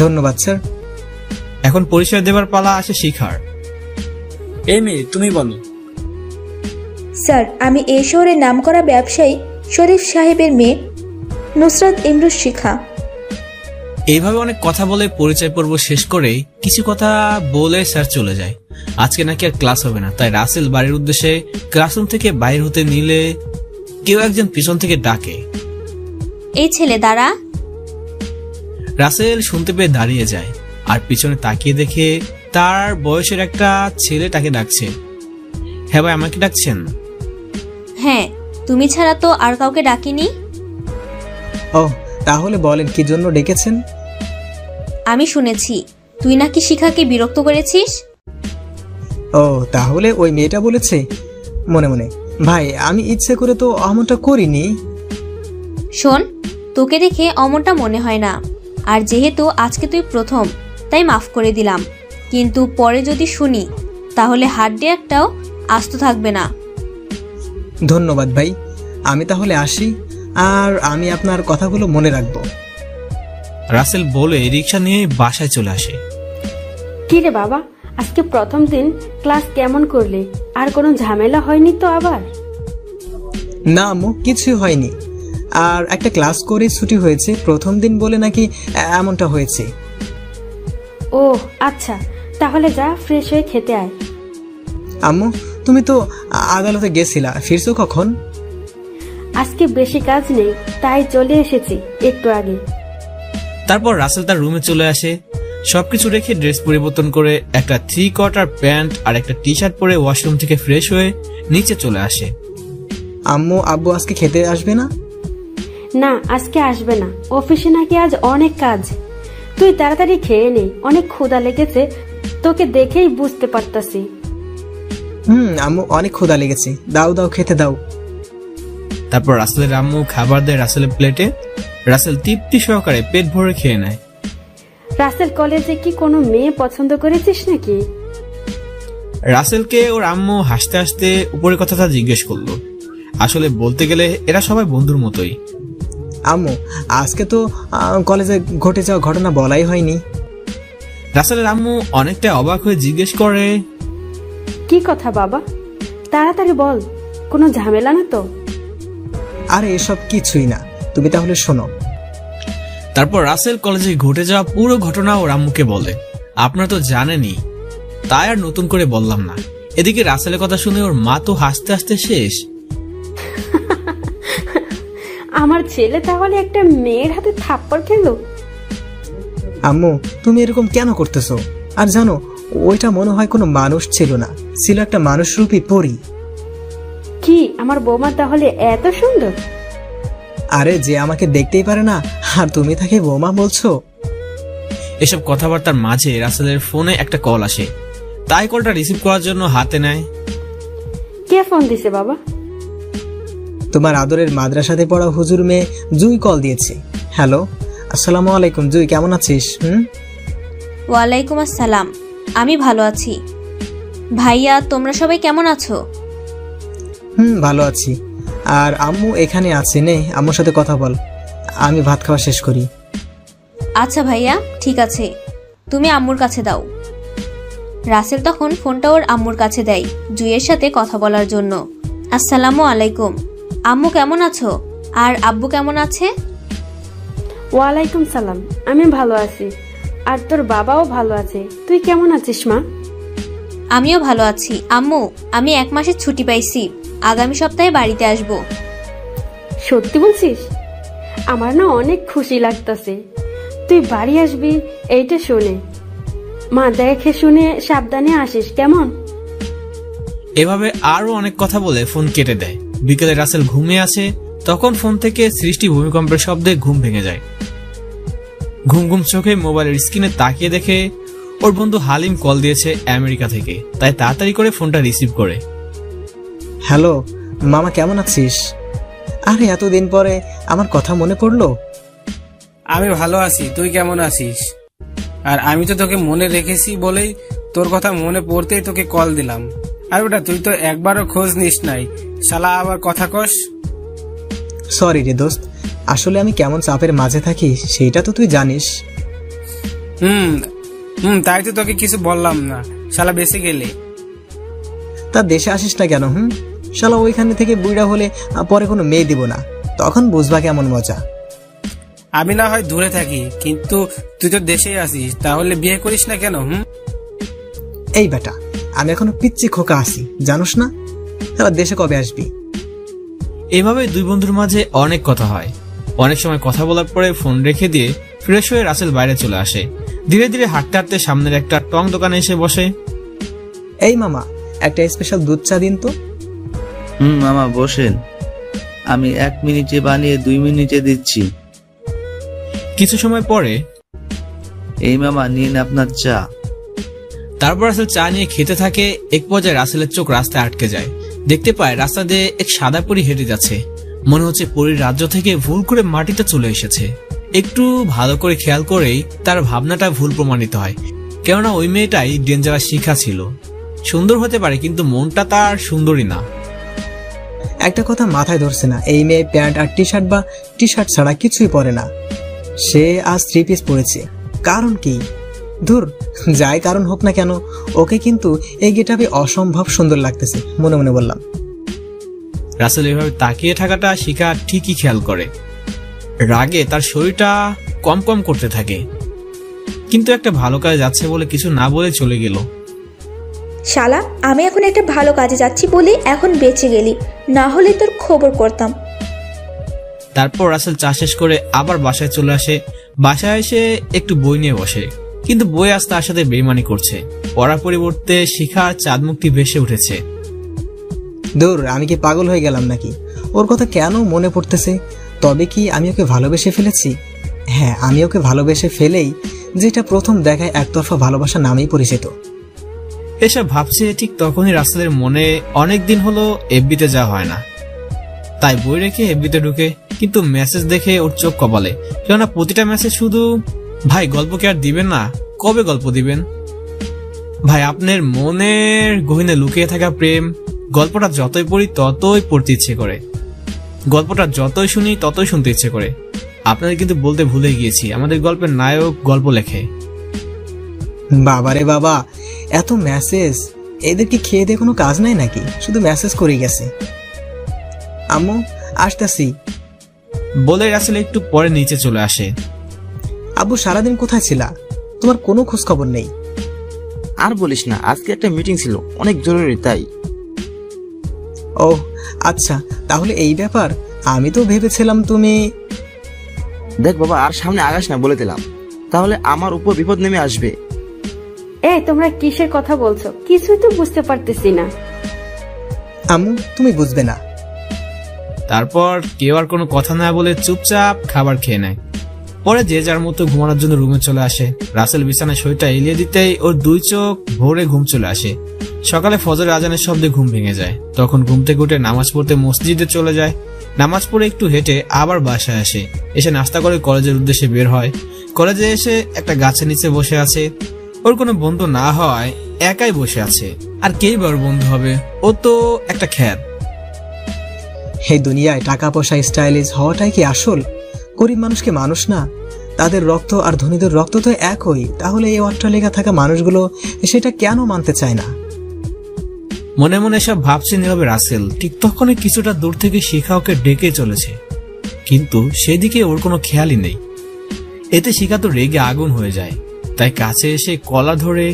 ধন্যবাদ স্যার। এখন পরিচয় দেবার পালা আসে শিখার। এই মেয়ে, তুমি বলো। স্যার, আমি এই শহরের নামকরা ব্যবসায়ী শরীফ সাহেবের মেয়ে নুসরাত ইমরুজ শিখা। এইভাবে অনেক কথা বলে পরিচয় পর্ব শেষ করে কিছু কথা বলে স্যার চলে যায়। আজকে নাকি আর ক্লাস হবে না, তাই রাসেল বাড়ির উদ্দেশ্যে ক্লাসরুম থেকে বাইর হতে নিলে কেউ একজন পিছন থেকে ডাকে, এই ছেলে দাঁড়া। রাসেল শুনতে পেয়ে দাঁড়িয়ে যায় আর পিছনে তাকিয়ে দেখে তার বয়সের একটা ছেলে তাকে ডাকছে। হ্যাঁ ভাই, আমাকে ডাকছেন? হ্যাঁ, তুমি ছাড়া তো আর কাউকে ডাকিনি। ও, তাহলে বলেন কি জন্য ডেকেছেন? আমি শুনেছি তুই নাকি শিখাকে বিরক্ত করেছিস। ও, তাহলে ওই মেয়েটা বলেছে মনে মনে। ভাই, আমি ইচ্ছে করে তো অমনটা করিনি। শোন, তোকে দেখে অমনটা মনে হয় না, আর যেহেতু আজকে তুই প্রথম তাই মাফ করে দিলাম, কিন্তু পরে যদি শুনি তাহলে হাড্ডি একটাও আস্ত থাকবে না। ধন্যবাদ ভাই, আমি তাহলে আসি, আর আমি আপনার কথাগুলো মনে রাখবো। রাসেল বলে রিক্সা নিয়ে বাসায় চলে আসে। কি রে বাবা, আজকে প্রথম দিন ক্লাস কেমন করলে? আর কোনো ঝামেলা হয়নি তো আবার? না আম্মু, কিছু হয়নি। আর একটা ক্লাস করে ছুটি হয়েছে, প্রথম দিন বলে নাকি এমনটা হয়েছে। ও আচ্ছা, তাহলে যা ফ্রেশ হয়ে খেতে আয়। আম্মু, তুমি তো আদালতে গেছিলা, ফিরছো কখন? আজকে বেশি কাজ নেই তাই চলে এসেছি একটু আগে। তারপর রাসেল তার রুমে চলে আসে। সবকিছু রেখে ড্রেস পরিবর্তন করে একটা 3/4 প্যান্ট আর একটা টি শার্ট পরে ওয়াশরুম থেকে ফ্রেশ হয়ে নিচে চলে আসে। আম্মু আব্বু আজকে খেতে আসবে না? না, আজকে আসবে না, অফিসে নাকি আজ অনেক কাজ। তুই তাড়াতাড়ি খেয়ে নে, অনেক ক্ষুধা লেগেছে, তোকে দেখেই বুঝতে পারতাছি। আম্মু, অনেক ক্ষুধা লেগেছে, দাও দাও, খেতে দাও। তারপর রাসেলের আম্মু খাবার দেয় রাসেলের প্লেটে। রাসেল তৃপ্তি সহকারে পেট ভরে খেয়ে নেয়। রাসেল, কলেজে কি কোনো মেয়ে পছন্দ করেছিস নাকি? রাসেলকে ওর আম্মু হাসতে হাসতে উপরের কথাটা জিজ্ঞেস করলো। আসলে বলতে গেলে এরা সবাই বন্ধুর মতোই। আম্মু, আজকে তো কলেজে ঘটে যাওয়া ঘটনা বলাই হয়নি। রাসেলের আম্মু অনেকটা অবাক হয়ে জিজ্ঞেস করে, কি কথা বাবা, তাড়াতাড়ি বল, কোনো ঝামেলা না তো? আরে এসব কিছুই না, তুমি তাহলে শোনো। তারপর রাসেল কলেজে ঘটে যাওয়া পুরো ঘটনা ওর আম্মুকে বলে। আপনারা তো জানেনই, তাই আর নতুন করে বললাম না। এদিকে রাসেলের কথা শুনে ওর মা তো হাসতে হাসতে শেষ। আমার ছেলে তাহলে একটা মেয়ের হাতে থাপ্পড় খেলো? আম্মু তুমি এরকম কেন করতেছো? আর জানো, ওইটা মনে হয় কোনো মানুষ ছিল না, ছিল একটা মানুষরূপী পরী। কি আমার বৌমা তাহলে এত সুন্দর? আরে যে আমাকে দেখতেই পারে না, আর তুমি তাকে বৌমা বলছো? এসব কথাবার্তার মাঝে রাসেলের ফোনে একটা কল আসে, তাই কলটা রিসিভ করার জন্য হাতে নেয়। কে ফোন দিছে বাবা? তোমার আদরের মাদ্রাসাতে পড়া হুজুর মেয়ে জুই কল দিয়েছে। হ্যালো, আসসালামু আলাইকুম জুই, কেমন আছিস? ওয়ালাইকুম আসসালাম, আমি ভালো আছি। ভাইয়া তোমরা সবাই কেমন আছো? ভালো আছি। আর আম্মু এখানে আছে, নে আম্মুর সাথে কথা বল, আমি ভাত খাওয়া শেষ করি। আচ্ছা ভাইয়া, ঠিক আছে, তুমি আম্মুর কাছে দাও। রাসেল তখন ফোনটা ওর আম্মুর কাছে দেয় জুইয়ের সাথে কথা বলার জন্য। আসসালামু আলাইকুম, আম্মু কেমন আছো? আর আব্বু কেমন আছে? ওয়ালাইকুম সালাম, আমি ভালো আছি। আর তোর বাবাও ভালো আছে। তুই কেমন আছিস মা? আমিও ভালো আছি। আম্মু, আমি 1 মাসের ছুটি পাইছি, আগামী সপ্তাহে বাড়িতে আসব। সত্যি বলছিস? আমার না অনেক খুশি লাগতেছে। তুই বাড়ি আসবি এইটা শুনে। মা দেখে শুনে সাবধানে আসিস, কেমন? এভাবে আরো অনেক কথা বলে ফোন কেটে দেয়। বিকেলে রাসেল ঘুমিয়ে আছে, তখন ফোন থেকে সৃষ্টি ভূমিকম্পের শব্দে ঘুম ভেঙে যায়। ঘুম ঘুম চোখে মোবাইলের স্ক্রিনে তাকিয়ে দেখে ওর বন্ধু হালিম কল দিয়েছে আমেরিকা থেকে, তাই তাড়াতাড়ি করে ফোনটা রিসিভ করে। হ্যালো মামা, কেমন আছিস? আরে এতদিন পরে আমার কথা মনে পড়লো। আমি ভালো আছি, তুই কেমন আছিস? আর আমি তো তোকে মনে রেখেছি বলেই তোর কথা মনে পড়তেই তোকে কল দিলাম। আর ওটা তুই তো একবারও খোঁজ নিস নাই, শালা আবার কথা কস। সরি রে দোস্ত, আসলে আমি কেমন চাপের মাঝে থাকি সেইটা তো তুই জানিস। তাই তো তোকে কিছু বললাম না, শালা বেঁচে গেলে। তা দেশে আসিস না কেন? শালা ওইখানে থেকে বুড়া হলে পরে কোনো মেয়ে দিব না, তখন বুঝবা কেমন মজা। আমি না হয় দূরে থাকি, কিন্তু তুই তো দেশেই আসিস, তাহলে বিয়ে করিস না কেন? এই বেটা, আমি এখনো পিচ্ছি খোকা আছি, জানোস না? তারা দেশে কবে আসবি? এভাবে দুই বন্ধুর মাঝে অনেক কথা হয়। অনেক সময় কথা বলার পরে ফোন রেখে দিয়ে ফ্রেশ হয়ে রাসেল বাইরে চলে আসে। ধীরে ধীরে হাঁটতে হাঁটতে সামনের একটা টং দোকানে এসে বসে। এই মামা, একটা স্পেশাল দুধ চা দিন তো। মামা বসেন, আমি 1 মিনিটে বানিয়ে 2 মিনিটে দিচ্ছি। কিছু সময় পরে, এই মামা নিন আপনার চা। তারপর রাসেল চা নিয়ে খেতে থাকে। এক পর্যায়ে রাসেলের চোখ রাস্তায় আটকে যায়। দেখতে পায় রাস্তা দিয়ে এক সাদা পরী হেঁটে যাচ্ছে। মনে হচ্ছে পরীর রাজ্য থেকে ভুল করে মাটিতে চলে এসেছে। একটু ভালো করে খেয়াল করেই তার ভাবনাটা ভুল প্রমাণিত হয়, কেননা ওই মেয়েটাই ডেঞ্জারাস শিখা ছিল। সুন্দর হতে পারে, কিন্তু মনটা তার সুন্দরী না। একটা কথা মাথায় ধরছে না, এই মেয়ে প্যান্ট আর টি শার্ট বা টি শার্ট ছাড়া কিছুই পরে না। সে আজ 3 পিস পরেছে, কারণ কি? ধুর, যাই কারণ হোক না কেন, ওকে কিন্তু এই গেটআপে অসম্ভব সুন্দর লাগতেছে, মনে মনে বললাম। রাসেল এভাবে তাকিয়ে থাকাটা শিখা ঠিকই খেয়াল করে। রাগে তার শরীরটা কম কম করতে থাকে, কিন্তু একটা ভালো কাজে যাচ্ছে বলে কিছু না বলে চলে গেল। শালা, আমি এখন একটা ভালো কাজে যাচ্ছি বলে এখন বেঁচে গেলি, না হলে তোর খবর করতাম। তারপর রাসেল চা শেষ করে আবার বাসায় চলে আসে। বাসায় এসে একটু বই নিয়ে বসে, কিন্তু বই আজ তার সাথে বেইমানি করছে। পড়ার পরিবর্তে শিখা চাঁদ মুক্তি ভেসে উঠেছে। দূর, আমি কি পাগল হয়ে গেলাম নাকি? ওর কথা কেন মনে পড়তেছে? তবে কি আমি ওকে ভালোবেসে ফেলেছি? হ্যাঁ, আমি ওকে ভালোবেসে ফেলেই, যেটা প্রথম দেখায় একতরফা ভালোবাসা নামেই পরিচিত। এসব ভাবছে ঠিক তখনই রাসেলের মনে অনেকদিন হলো এফবিতে যাওয়া হয় না, তাই বই রেখে এফবিতে ঢুকে। কিন্তু মেসেজ দেখে ওর চোখ কপালে, কেননা প্রতিটা মেসেজ শুধু ভাই গল্প কি আর দিবেন না? কবে গল্প দিবেন ভাই? আপনার মনের গহীনে লুকিয়ে থাকা প্রেম, গল্পটা যতই পড়ি ততই পড়তে ইচ্ছে করে, গল্পটা যতই শুনি ততই শুনতে ইচ্ছে করে। আপনাদের কিন্তু বলতে ভুলে গিয়েছি, আমাদের গল্পের নায়ক গল্প লেখে। বাবারে বাবা, এত মেসেজ! এদের কি খেয়ে দিয়ে কোনো কাজ নাই নাকি? শুধু মেসেজ করে গেছে। আম্মু, আসতেছি বলে রাসেল একটু পরে নিচে চলে আসে। আব্বু, সারাদিন কোথায় ছিলা? তোমার কোনো খোঁজ খবর নেই। আর বলিস না, আজকে একটা মিটিং ছিল, অনেক জরুরি তাই। ও আচ্ছা, তাহলে এই ব্যাপার। আমি তো ভেবেছিলাম তুমি। দেখ বাবা, আর সামনে আগাস না বলে দিলাম, তাহলে আমার উপর বিপদ নেমে আসবে। এই তোমরা কিসের কথা বলছো? কিছুই তো বুঝতে পারতেছি না। আম্মু, তুমি বুঝবে না। তারপর কেউ আর কোনো কথা না বলে চুপচাপ খাবার খেয়ে নেয়। পরে যে যার মতো ঘুমানোর জন্য রুমে চলে আসে। রাসেল বিছানায় শরীরটা এলিয়ে দিতেই ওর দুই চোখ ভোরে ঘুম চলে আসে। সকালে ফজরের আজানের শব্দে ঘুম ভেঙে যায়। তখন ঘুম থেকে উঠে নামাজ পড়তে মসজিদে চলে যায়। নামাজ পড়ে একটু হেঁটে আবার বাসায় আসে। এসে নাস্তা করে কলেজের উদ্দেশ্যে বের হয়। কলেজে এসে একটা গাছের নিচে বসে আছে। ওর কোনো বন্ধু না হয় একাই বসে আছে। আর কেই বা ওর বন্ধু হবে? ও তো একটা খ্যাত। এই দুনিয়ায় টাকা পয়সা স্টাইলিশ হওয়াটাই কি আসল? গরিব মানুষকে মানুষ না? তাদের রক্ত আর ধনীদের রক্ত তো একই। তাহলে এই অট্টালিকা থাকা মানুষগুলো সেটা কেন মানতে চায় না? মনে মনে সব ভাবছে নীরবে রাসেল। ঠিক তখনই কিছুটা দূর থেকে শিখা ওকে ডেকে চলেছে, কিন্তু সেদিকে ওর কোনো খেয়ালই নেই। এতে শিখা তো রেগে আগুন হয়ে যায়। তাই কাছে এসে কলা ধরে,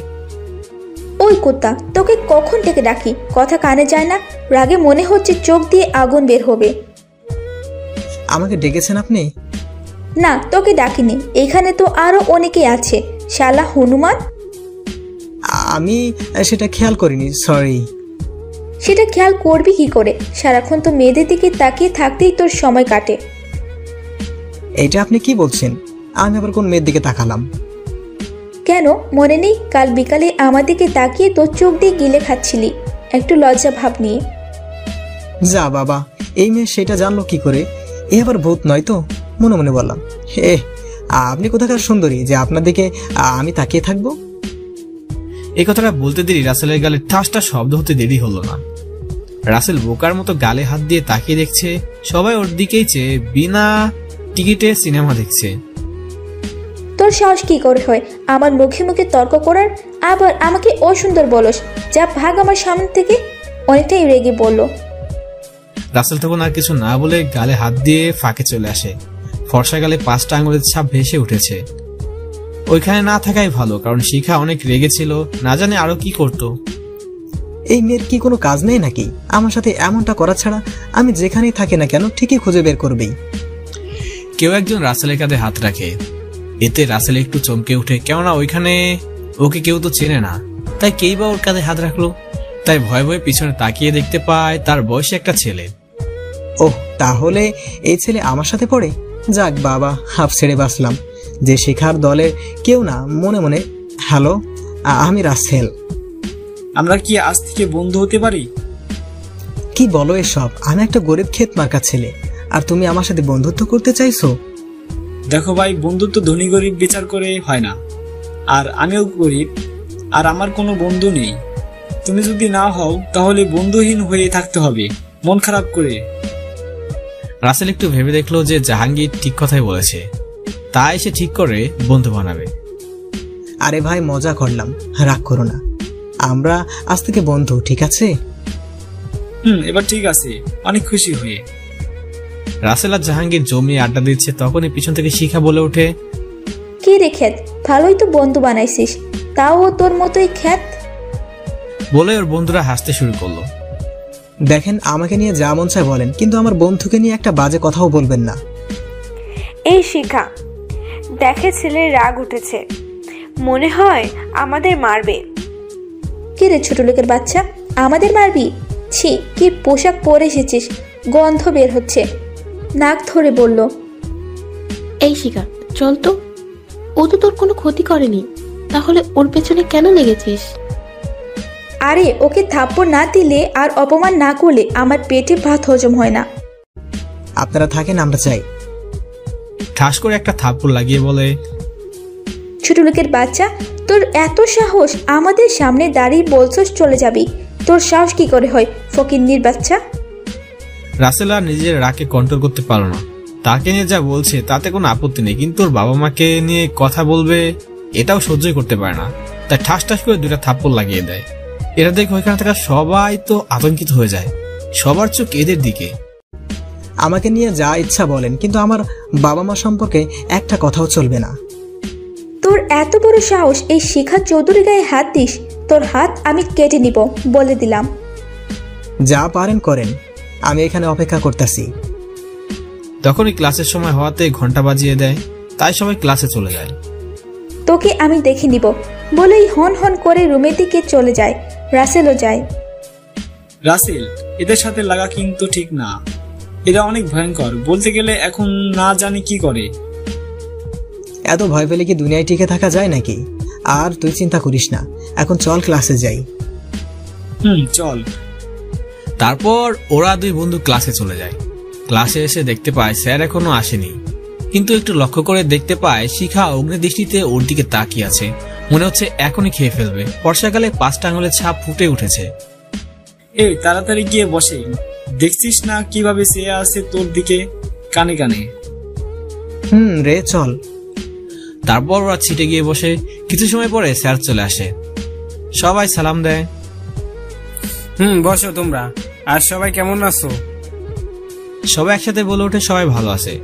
ওই কুত্তা, তোকে কখন থেকে ডাকি, কথা কানে যায় না? রাগে মনে হচ্ছে চোখ দিয়ে আগুন বের হবে। আমাকে ডেকেছেন আপনি? না, তোকে ডাকিনি, এখানে তো আরো অনেকে আছে। শালা হনুমান। আমি সেটা খেয়াল করিনি, সরি। সেটা খেয়াল করবি কি করে? সারাক্ষণ তো মেয়েদের দিকে তাকিয়ে থাকতেই তোর সময় কাটে। এটা আপনি কি বলছেন? আমি আবার কোন মেয়ের দিকে তাকালাম? কেন মনে নেই? কাল বিকালে আমার দিকে তাকিয়ে তোর চোখ দিয়ে গিলে খাচ্ছিলি, একটু লজ্জা ভাব নিয়ে। যা বাবা, এই মেয়ে সেটা জানলো কি করে? এ আবার ভূত নয় তো? মনে মনে বললাম, হে আপনি কোথাকার সুন্দরী যে আপনার দিকে আমি তাকিয়ে থাকবো? এই কথাটা বলতে দেরি রাসেলের গালে ঠাসটা শব্দ হতে দেরি হলো না। রাসেল বোকার মতো গালে হাত দিয়ে তাকিয়ে দেখছে। সবাই ওর দিকেই চেয়ে বিনা টিকিটে সিনেমা দেখছে। তোর সাহস কি করে হয় আমার মুখে মুখে তর্ক করার? আবার আমাকে অসুন্দর বলস? যা ভাগ আমার সামনে থেকে। অনেকটাই রেগে বলল। রাসেল তখন আর কিছু না বলে গালে হাত দিয়ে ফাঁকে চলে আসে। ফর্সা গালে 5টা আঙুলের ছাপ ভেসে উঠেছে। ওইখানে না থাকাই ভালো, কারণ শিখা অনেক রেগে ছিল, না জানে আরো কি করতো। এই মেয়ের কি কোনো কাজ নেই নাকি? আমার সাথে এমনটা করা ছাড়া আমি যেখানেই থাকি না কেন ঠিকই খুঁজে বের করবেই। কেউ একজন রাসেলের কাঁধে হাত রাখে। এতে রাসেল একটু চমকে উঠে, কেননা ওইখানে ওকে কেউ তো চেনে না। তাই কেই বা ওর কাঁধে হাত রাখলো। তাই ভয়ে ভয়ে পিছনে তাকিয়ে দেখতে পায় তার বয়সী একটা ছেলে। ওহ, তাহলে এই ছেলে আমার সাথে পড়ে? যাক বাবা, হাফ ছেড়ে বাঁচলাম। যে শিখার দলের কেউ না। মনে মনে, হ্যালো, আমি রাসেল। আমরা কি আজ থেকে বন্ধু হতে পারি? কি বলো এসব? আমি একটা গরিব ক্ষেত মার্কা ছেলে, আর তুমি আমার সাথে বন্ধুত্ব করতে চাইছো? দেখো ভাই, বন্ধুত্ব ধনী গরিব বিচার করে হয় না। আর আমিও গরিব, আর আমার কোনো বন্ধু নেই। তুমি যদি না হও তাহলে বন্ধুহীন হয়ে থাকতে হবে, মন খারাপ করে। রাসেল একটু ভেবে দেখলো যে জাহাঙ্গীর ঠিক কথাই বলেছে, তাই সে ঠিক করে বন্ধু বানাবে। আরে ভাই, মজা করলাম, রাগ করো না। আমরা আজ থেকে বন্ধু, ঠিক আছে? এবার ঠিক আছে, অনেক খুশি হয়ে। রাসেল আর জাহাঙ্গীর জমিয়ে আড্ডা দিচ্ছে, তখনই পিছন থেকে শিখা বলে ওঠে, কি রে খ্যাত, ভালোই তো বন্ধু বানাইছিস, তাও ও তোর মতোই খ্যাত। বলে ওর বন্ধুরা হাসতে শুরু করলো। দেখেন, আমাকে নিয়ে যা মন চায় বলেন, কিন্তু আমার বন্ধুকে নিয়ে একটা বাজে কথাও বলবেন না। এই শিখা, দেখে ছেলের রাগ উঠেছে, মনে হয় আমাদের মারবে। কি রে ছোট লোকের বাচ্চা, আমাদের মারবি? ছি, কি পোশাক পরে এসেছিস, গন্ধ বের হচ্ছে। নাক ধরে বলল, এই শিখা চল তো, ও তো তোর কোনো ক্ষতি করেনি, তাহলে ওর পেছনে কেন লেগেছিস? আরে ওকে থাপ্পড় না দিলে আর অপমান না করলে আমার পেটে ভাত হজম হয় না। আপনারা থাকেন, আমরা চাই। ঠাস করে একটা থাপ্পড় লাগিয়ে বলে, ছোট লোকের বাচ্চা, তোর এত সাহস, আমাদের সামনে দাঁড়িয়ে বলছস চলে যাবি? তোর সাহস কি করে হয় ফকিন্নির বাচ্চা? রাসেল আর নিজের রাগকে কন্ট্রোল করতে পারলো না। তাকে নিয়ে যা বলছে তাতে কোনো আপত্তি নেই, কিন্তু ওর বাবা মাকে নিয়ে কথা বলবে এটাও সহ্যই করতে পারে না। তাই ঠাস ঠাস করে 2টা থাপ্পড় লাগিয়ে দেয়। এরা দেখে ওইখানে থাকা সবাই তো আতঙ্কিত হয়ে যায়, সবার চোখ এদের দিকে। আমাকে নিয়ে যা ইচ্ছা বলেন, কিন্তু আমার বাবা মা সম্পর্কে একটা কথাও চলবে না। তোর এত বড় সাহস এই শিখা চৌধুরী গায়ে হাত দিস, তোর হাত আমি কেটে নিব বলে দিলাম। যা পারেন করেন, আমি এখানে অপেক্ষা করতেছি। তখনই ক্লাসের সময় হওয়াতে ঘন্টা বাজিয়ে দেয়, তাই সবাই ক্লাসে চলে যায়। তোকে আমি দেখে নিব বলেই হন হন করে রুমের দিকে চলে যায়। রাসেলও যায়। রাসেল, এদের সাথে লাগা কিন্তু ঠিক না, এরা অনেক ভয়ঙ্কর। বলতে গেলে এখন না জানি কি করে। এত ভয় পেলে কি দুনিয়ায় টিকে থাকা যায় নাকি? আর তুই চিন্তা করিস না, এখন চল ক্লাসে যাই। চল। তারপর ওরা 2 বন্ধু ক্লাসে চলে যায়। ক্লাসে এসে দেখতে পায় স্যার এখনো আসেনি, কিন্তু একটু লক্ষ্য করে দেখতে পায় শিখা অগ্নিদৃষ্টিতে ওর দিকে তাকিয়ে আছে। মনে হচ্ছে এখনই খেয়ে ফেলবে। বর্ষাকালে 5টা আঙুলের ছাপ ফুটে উঠেছে। এই তাড়াতাড়ি গিয়ে বসে, দেখছিস না কিভাবে চেয়ে আছে তোর দিকে কানে কানে। রে চল। তারপর ওরা ছিটে গিয়ে বসে। কিছু সময় পরে স্যার চলে আসে, সবাই সালাম দেয়। বসো তোমরা। আর সবাই কেমন আছো? সবাই একসাথে বলে ওঠে সবাই ভালো আছে।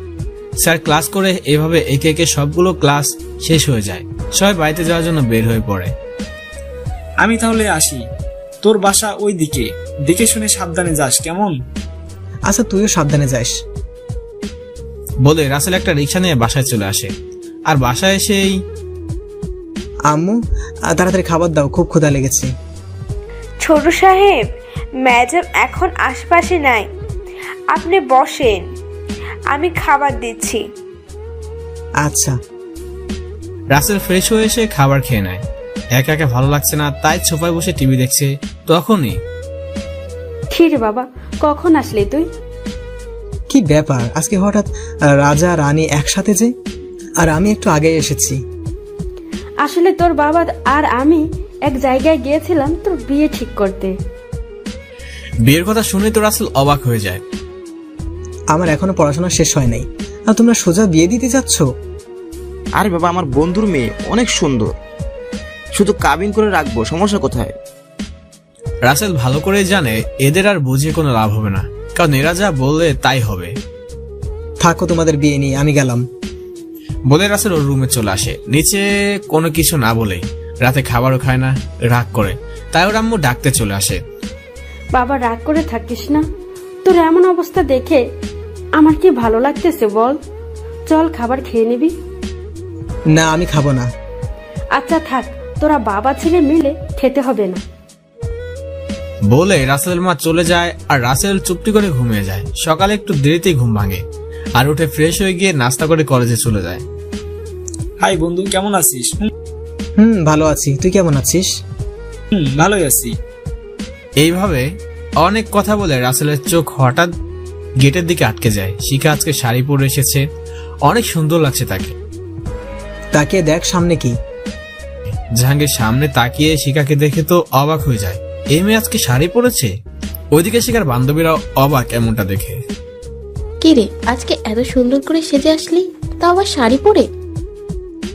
স্যার ক্লাস করে এভাবে একে একে সবগুলো ক্লাস শেষ হয়ে যায়। সবাই বাড়িতে যাওয়ার জন্য বের হয়ে পড়ে। আমি তাহলে আসি, তোর বাসা ওই দিকে, দেখে শুনে সাবধানে যাস কেমন? আচ্ছা, তুইও সাবধানে যাস বলে রাসেল একটা রিক্সা নিয়ে বাসায় চলে আসে। আর বাসায় এসেই, আম্মু তাড়াতাড়ি খাবার দাও, খুব ক্ষুধা লেগেছে। ছোট সাহেব, ম্যাডাম এখন আশপাশে নাই, আপনি বসেন, আমি খাবার দিচ্ছি। আচ্ছা। রাসেল ফ্রেশ হয়ে এসে খাবার খেয়ে নেয়। একা একা ভালো লাগছে না, তাই সোফায় বসে টিভি দেখছে। তখনই, কি রে বাবা, কখন আসলি তুই? কি ব্যাপার আজকে হঠাৎ রাজা রানী একসাথে যে? আর আমি একটু আগে এসেছি। আসলে তোর বাবা আর আমি এক জায়গায় গিয়েছিলাম তোর বিয়ে ঠিক করতে। বিয়ের কথা শুনে তো রাসেল অবাক হয়ে যায়। আমার এখনো পড়াশোনা শেষ হয় নাই, আর তোমরা সোজা বিয়ে দিতে যাচ্ছ? আরে বাবা, আমার বন্ধুর মেয়ে অনেক সুন্দর, শুধু কাবিন করে রাখবো, সমস্যা কোথায়? রাসেল ভালো করে জানে এদের আর বুঝিয়ে কোনো লাভ হবে না, কারণ এরা যা বললে তাই হবে। থাকো তোমাদের বিয়ে নিয়ে, আমি গেলাম বলে রাসেল ওর রুমে চলে আসে। নিচে কোনো কিছু না বলেই রাতে খাবারও খায় না, রাগ করে। তাই ওর আম্মু ডাকতে চলে আসে। বাবা রাগ করে থাকিস না, তোর এমন অবস্থা দেখে আমার কি ভালো লাগতেছে বল। চল খাবার খেয়ে নিবি। না, আমি খাবো না। আচ্ছা থাক, তোরা বাবা ছেলে মিলে খেতে হবে না বলে রাসেলের মা চলে যায়। আর রাসেল চুপটি করে ঘুমিয়ে যায়। সকালে একটু দেরিতেই ঘুম ভাঙে আর উঠে ফ্রেশ হয়ে গিয়ে নাস্তা করে কলেজে চলে যায়। হাই বন্ধু, কেমন আছিস? ভালো আছি, তুই কেমন আছিস? ভালোই আছি। এইভাবে অনেক কথা বলে রাসেলের চোখ হঠাৎ গেটের দিকে আটকে যায়। শিখা আজকে শাড়ি পরে এসেছে, অনেক সুন্দর লাগছে তাকে। তাকিয়ে দেখ সামনে কি। জাহাঙ্গীর সামনে তাকিয়ে শিখাকে দেখে তো অবাক হয়ে যায়, এই মেয়ে আজকে শাড়ি পরেছে। ওইদিকে শিখার বান্ধবীরা অবাক এমনটা দেখে। কি রে, আজকে এত সুন্দর করে সেজে আসলি, তাও আবার শাড়ি পরে?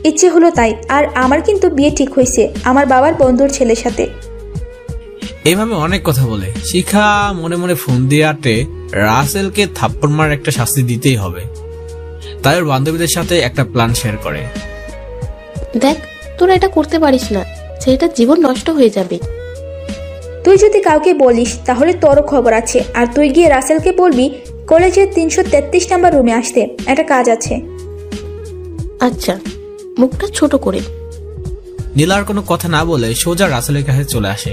ইচ্ছে হলো তাই। আর আমার কিন্তু বিয়ে ঠিক হয়েছে আমার বাবার বন্ধুর ছেলের সাথে। এইভাবে অনেক কথা বলে শিখা মনে মনে ফোন দিয়ে আটে রাসেলকে থাপ্পড় মার একটা শাস্তি দিতেই হবে। তাই ওর বান্ধবীদের সাথে একটা প্ল্যান শেয়ার করে। দেখ, তোরা এটা করতে পারিস না, ছেলেটার জীবন নষ্ট হয়ে যাবে। তুই যদি কাউকে বলিস তাহলে তোরও খবর আছে। আর তুই গিয়ে রাসেলকে বলবি কলেজের 333 নাম্বার রুমে আসতে, একটা কাজ আছে। আচ্ছা, মুখটা ছোট করে। নীলার কোনো কথা না বলে সোজা রাসেলের কাছে চলে আসে।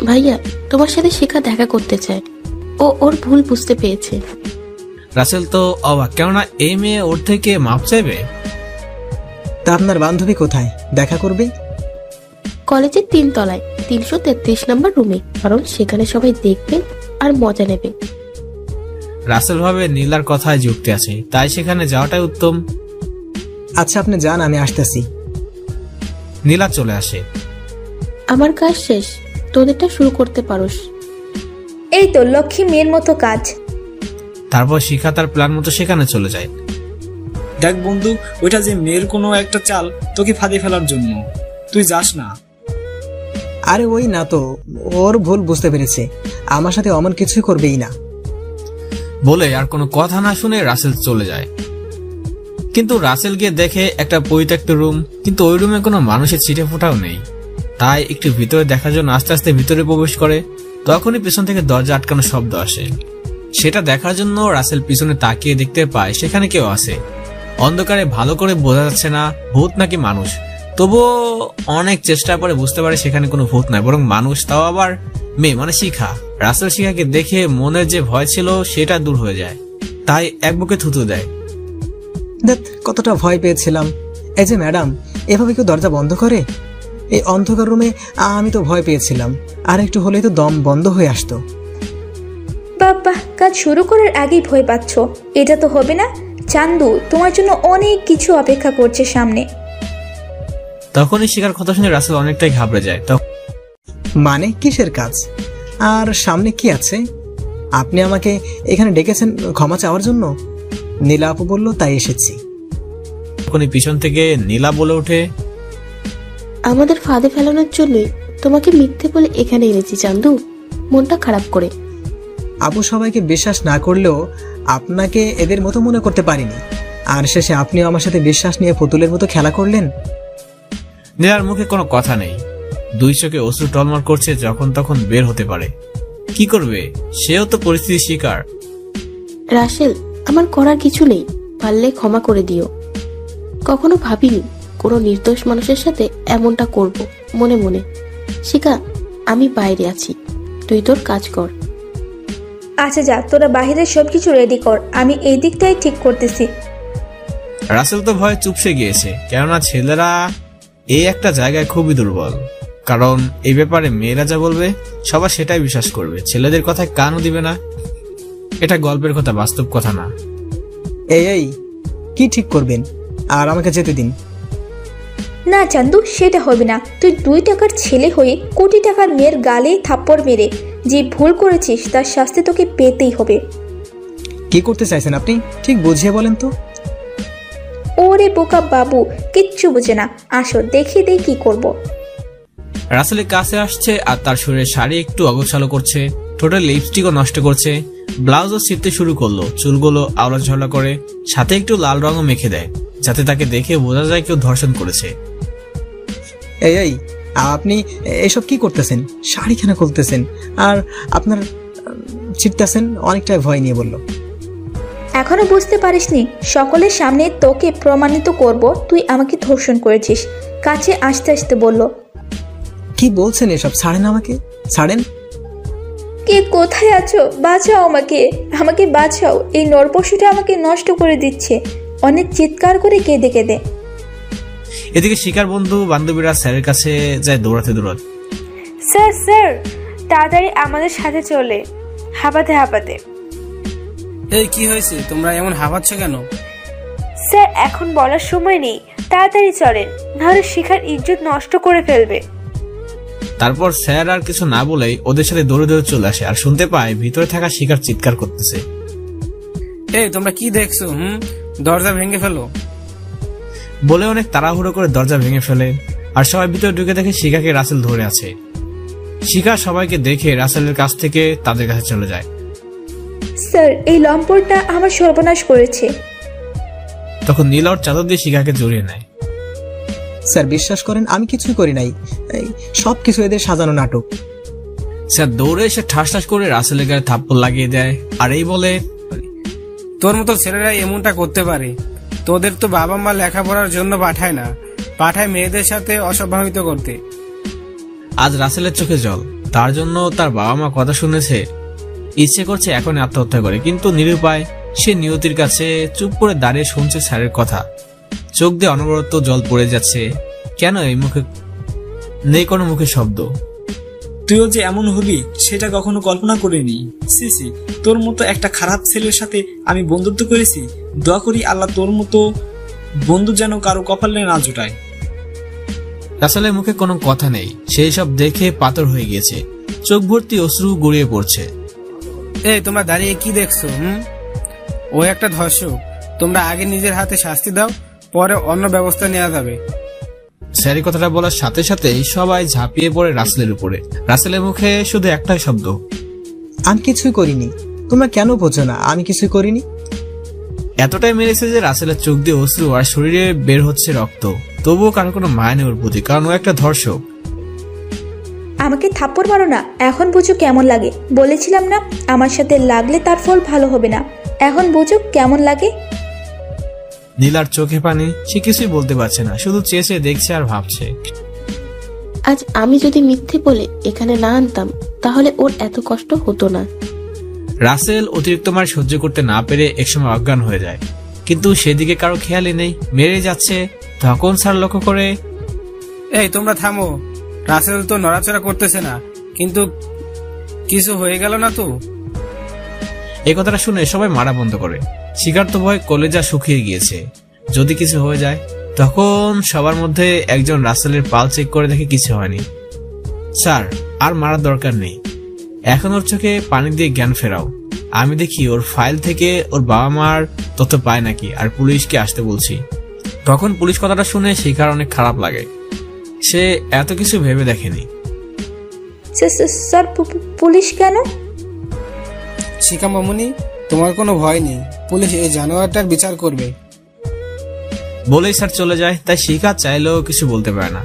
ভাইয়া, তোমার সাথে শিখা দেখা করতে চায়, ও ওর ভুল বুঝতে পেরেছে। রাসেল তো অবাক, কেননা এই মেয়ে ওর থেকে মাপ চাইবে। তা আপনার বান্ধবী কোথায় দেখা করবে? কলেজের 3 তলায় 333 নাম্বার রুমে, কারণ সেখানে সবাই দেখবে আর মজা নেবে। রাসেল ভাবে নীলার কথায় যুক্তি আছে, তাই সেখানে যাওয়াটাই উত্তম। আচ্ছা আপনি যান, আমি আসতেছি। নীলা চলে আসে। আমার কাজ শেষ, তোদেরটা শুরু করতে পারোস। এই তো লক্ষ্মী মেয়ের মতো কাজ। তারপর শিখা তার প্ল্যান মতো সেখানে চলে যায়। দেখ বন্ধু, ওইটা যে মেয়ের কোনো একটা চাল তোকে ফাঁদে ফেলার জন্য। তুই যাস না। আরে ওই না তো, ওর ভুল বুঝতে পেরেছে, আমার সাথে অমন কিছুই করবেই না। বলে আর কোনো কথা না শুনে রাসেল চলে যায়। কিন্তু রাসেল গিয়ে দেখে একটা পরিত্যক্ত রুম, কিন্তু ওই রুমে কোনো মানুষের ছিটে ফোটাও নেই। তাই একটু ভিতরে দেখার জন্য আস্তে আস্তে ভিতরে প্রবেশ করে। তখনই পিছন থেকে দরজা আটকানোর শব্দ আসে। সেটা দেখার জন্য রাসেল পিছনে তাকিয়ে দেখতে পায় সেখানে কেউ আছে। অন্ধকারে ভালো করে বোঝা যাচ্ছে না ভূত নাকি মানুষ, তবুও অনেক চেষ্টা করে বুঝতে পারে সেখানে কোনো ভূত নয়, বরং মানুষ, তাও আবার মেয়ে, মানে শিখা। রাসেল শিখাকে দেখে মনের যে ভয় ছিল সেটা দূর হয়ে যায়, তাই এক বুকে থুতু দেয়। দেখ কতটা ভয় পেয়েছিলাম। এই যে ম্যাডাম, এভাবে কেউ দরজা বন্ধ করে? এই অন্ধকার রুমে আমি তো ভয় পেয়েছিলাম, আর একটু হলেই তো দম বন্ধ হয়ে আসতো। বাবা, কাজ শুরু করার আগেই ভয় পাচ্ছ? এটা তো হবে না। চান্দু, তোমার জন্য অনেক কিছু অপেক্ষা করছে সামনে। তখনই শিখার কথা শুনে রাসেল অনেকটাই ঘাবড়ে যায়। মানে কিসের কাজ? আর সামনে কি আছে? আপনি আমাকে এখানে ডেকেছেন ক্ষমা চাওয়ার জন্য? নীলা আপু বলল তাই এসেছি। তখনই পিছন থেকে নীলা বলে ওঠে, আমাদের ফাঁদে ফেলানোর জন্যই তোমাকে মিথ্যে বলে এখানে এনেছি চান্দু, মনটা খারাপ করে। আপু সবাইকে বিশ্বাস না করলেও আপনাকে এদের মতো মনে করতে পারিনি, আর শেষে আপনিও আমার সাথে বিশ্বাস নিয়ে পুতুলের মতো খেলা করলেন। নীলার মুখে কোনো কথা নেই, দুই চোখে অশ্রু টলমল করছে, যখন তখন বের হতে পারে। কি করবে, সেও তো পরিস্থিতির শিকার। রাসেল, আমার করার কিছু নেই, পারলে ক্ষমা করে দিও। কখনো ভাবিনি কোনো নির্দোষ মানুষের সাথে এমনটা করব মনে মনে। শিখা, আমি বাইরে আছি, তুই তোর কাজ কর। আচ্ছা যা, তোরা বাহিরের সবকিছু রেডি কর, আমি এই দিকটাই ঠিক করতেছি। রাসেল তো ভয়ে চুপসে গিয়েছে, কেননা ছেলেরা এই একটা জায়গায় খুবই দুর্বল। কারণ এই ব্যাপারে মেয়েরা যা বলবে সবাই সেটাই বিশ্বাস করবে, ছেলেদের কথায় কানও দিবে না। এটা গল্পের কথা, বাস্তব কথা না। এই কি ঠিক করবেন? আর আমাকে যেতে দিন। না চান্দু, সেটা হবে না। তুই 2 টাকার ছেলে হয়ে কোটি টাকার মেয়ের গালে থাপ্পড় মেরে যে ভুল করেছিস তার শাস্তি তোকে পেতেই হবে। কি করতে চাইছেন আপনি, ঠিক বুঝিয়ে বলেন তো। ওরে বোকা বাবু, কিচ্ছু বুঝে না, আসো দেখি দেই কি করব। রাসেলের কাছে আসছে আর তার শরীরে শাড়ি একটু অগোছালো করছে, ঠোঁটের লিপস্টিকও নষ্ট করছে, ব্লাউজও ছিঁড়তে শুরু করলো, চুলগুলো আওলা ঝাওলা করে, সাথে একটু লাল রঙও মেখে দেয়, যাতে তাকে দেখে বোঝা যায় কেউ ধর্ষণ করেছে। এই আপনি এসব কি করতেছেন? শাড়ি কেন খুলতেছেন? আর আপনার ছিটতেছেন? অনেকটা ভয় নিয়ে বলল। এখনো বুঝতে পারিসনি? সকলের সামনে তোকে প্রমাণিত করব তুই আমাকে ধর্ষণ করেছিস। কাছে আসতে আসতে বলল। কি বলছেন এসব? ছাড়েন আমাকে, ছাড়েন। কে কোথায় আছো? বাঁচাও আমাকে, আমাকে বাঁচাও। এই নরপশুটা আমাকে নষ্ট করে দিচ্ছে। অনেক চিৎকার করে কেঁদে কেঁদে। এদিকে শিকার বন্ধু বান্ধবীরা স্যারের কাছে যায় দৌড়াতে দৌড়াতে। স্যার স্যার, তাড়াতাড়ি আমাদের সাথে চলে। হাঁপাতে হাঁপাতে। এই কি হয়েছে, তোমরা এমন হাঁপাচ্ছ কেন? স্যার, এখন বলার সময় নেই, তাড়াতাড়ি চলেন, নাহলে শিখার ইজ্জত নষ্ট করে ফেলবে। তারপর স্যার আর কিছু না বলেই ওদের সাথে দৌড়ে দৌড়ে চলে আসে, আর শুনতে পায় ভিতরে থাকা শিকার চিৎকার করতেছে। এই তোমরা কি দেখছো? দরজা ভেঙে ফেলো বলে অনেক তাড়াহুড়ো করে দরজা ভেঙে ফেলে, আর সবাই ভিতরে ঢুকে দেখে শিখাকে রাসেল ধরে আছে। শিখা সবাইকে দেখে রাসেলের কাছ থেকে তাদের কাছে চলে যায়। স্যার, এই লম্পটটা আমার সর্বনাশ করেছে। তখন নীলা ওর চাদর দিয়ে শিখাকে জড়িয়ে নেয়। স্যার বিশ্বাস করেন, আমি কিছুই করি নাই, সবকিছু এদের সাজানো নাটক। স্যার দৌড়ে এসে ঠাস ঠাস করে রাসেলের গায়ে থাপ্পড় লাগিয়ে দেয়, আর এই বলে, তোর মতো ছেলেরা এমনটা করতে পারে? তোদের তো বাবা মা লেখাপড়ার জন্য পাঠায় না, পাঠায় মেয়েদের সাথে অসম্ভাবিত করতে। আজ রাসেলের চোখে জল, তার জন্য তার বাবা মা কথা শুনেছে, ইচ্ছে করছে এখন আত্মহত্যা করে, কিন্তু নিরুপায়। সে নিয়তির কাছে চুপ করে দাঁড়িয়ে শুনছে স্যারের কথা, চোখ দিয়ে অনবরত জল পড়ে যাচ্ছে। কেন এই মুখে নেই কোনো মুখে শব্দ? তুইও যে এমন হবি সেটা কখনো কল্পনা করিনি। সিসি, তোর মতো একটা খারাপ ছেলের সাথে আমি বন্ধুত্ব করেছি। দোয়া করি আল্লাহ তোর মতো বন্ধু যেন কারো কপালে না জোটায়। রাসেলের মুখে কোনো কথা নেই, সেই সব দেখে পাথর হয়ে গেছে, চোখ ভর্তি অশ্রু গড়িয়ে পড়ছে। এই তোমরা দাঁড়িয়ে কি দেখছো? ও একটা ধর্ষক, তোমরা আগে নিজের হাতে শাস্তি দাও, পরে অন্য ব্যবস্থা নেওয়া যাবে। স্যার কথাটা বলার সাথে সাথেই সবাই ঝাঁপিয়ে পড়ে রাসেলের উপরে। রাসেলের মুখে শুধু একটাই শব্দ, আমি কিছুই করিনি। তোমরা কেন বোঝো না আমি কিছুই করিনি? এতটাই মেরেছে যে রাসেলের চোখ দিয়ে অশ্রু আর শরীরে বের হচ্ছে রক্ত। তবুও কারো কোনো মায়া নেই ওর প্রতি, কারণ ও একটা ধর্ষক। আমাকে থাপ্পড় মারো না, এখন বুঝো কেমন লাগে। বলেছিলাম না আমার সাথে লাগলে তার ফল ভালো হবে না। এখন বুঝো কেমন লাগে। নীলার চোখে পানি, সে কিছুই বলতে পারছে না, শুধু চেয়ে চেয়ে দেখছে আর ভাবছে। আজ আমি যদি মিথ্যে বলে এখানে না আনতাম তাহলে ওর এত কষ্ট হতো না। রাসেল অতিরিক্ত মার সহ্য করতে না পেরে একসময় অজ্ঞান হয়ে যায়, কিন্তু সেদিকে কারো খেয়ালই নেই, মেরে যাচ্ছে। তখন স্যার লক্ষ্য করে, এই তোমরা থামো, রাসেল তো নড়াচড়া করতেছে না, কিন্তু কিছু হয়ে গেল না তো? এই কথাটা শুনে সবাই মারা বন্ধ করে। শিকার তো ভয় কলেজা শুকিয়ে গিয়েছে, যদি কিছু হয়ে যায়। তখন সবার মধ্যে একজন রাসেলের পাল চেক করে দেখে কিছু হয়নি। স্যার, আর মারার দরকার নেই, এখন ওর চোখে পানি দিয়ে জ্ঞান ফেরাও। আমি দেখি ওর ফাইল থেকে ওর বাবা মার তথ্য পায় নাকি, আর পুলিশকে আসতে বলছি। তখন পুলিশ কথাটা শুনে শিকার অনেক খারাপ লাগে, সে এত কিছু ভেবে দেখেনি। স্যার পুলিশ কেন? শিখা মামুনি, তোমার কোনো ভয় নেই, পুলিশ এই জানোয়ারটার বিচার করবে বলেই স্যার চলে যায়। তাই শিখা চাইলেও কিছু বলতে পারে না।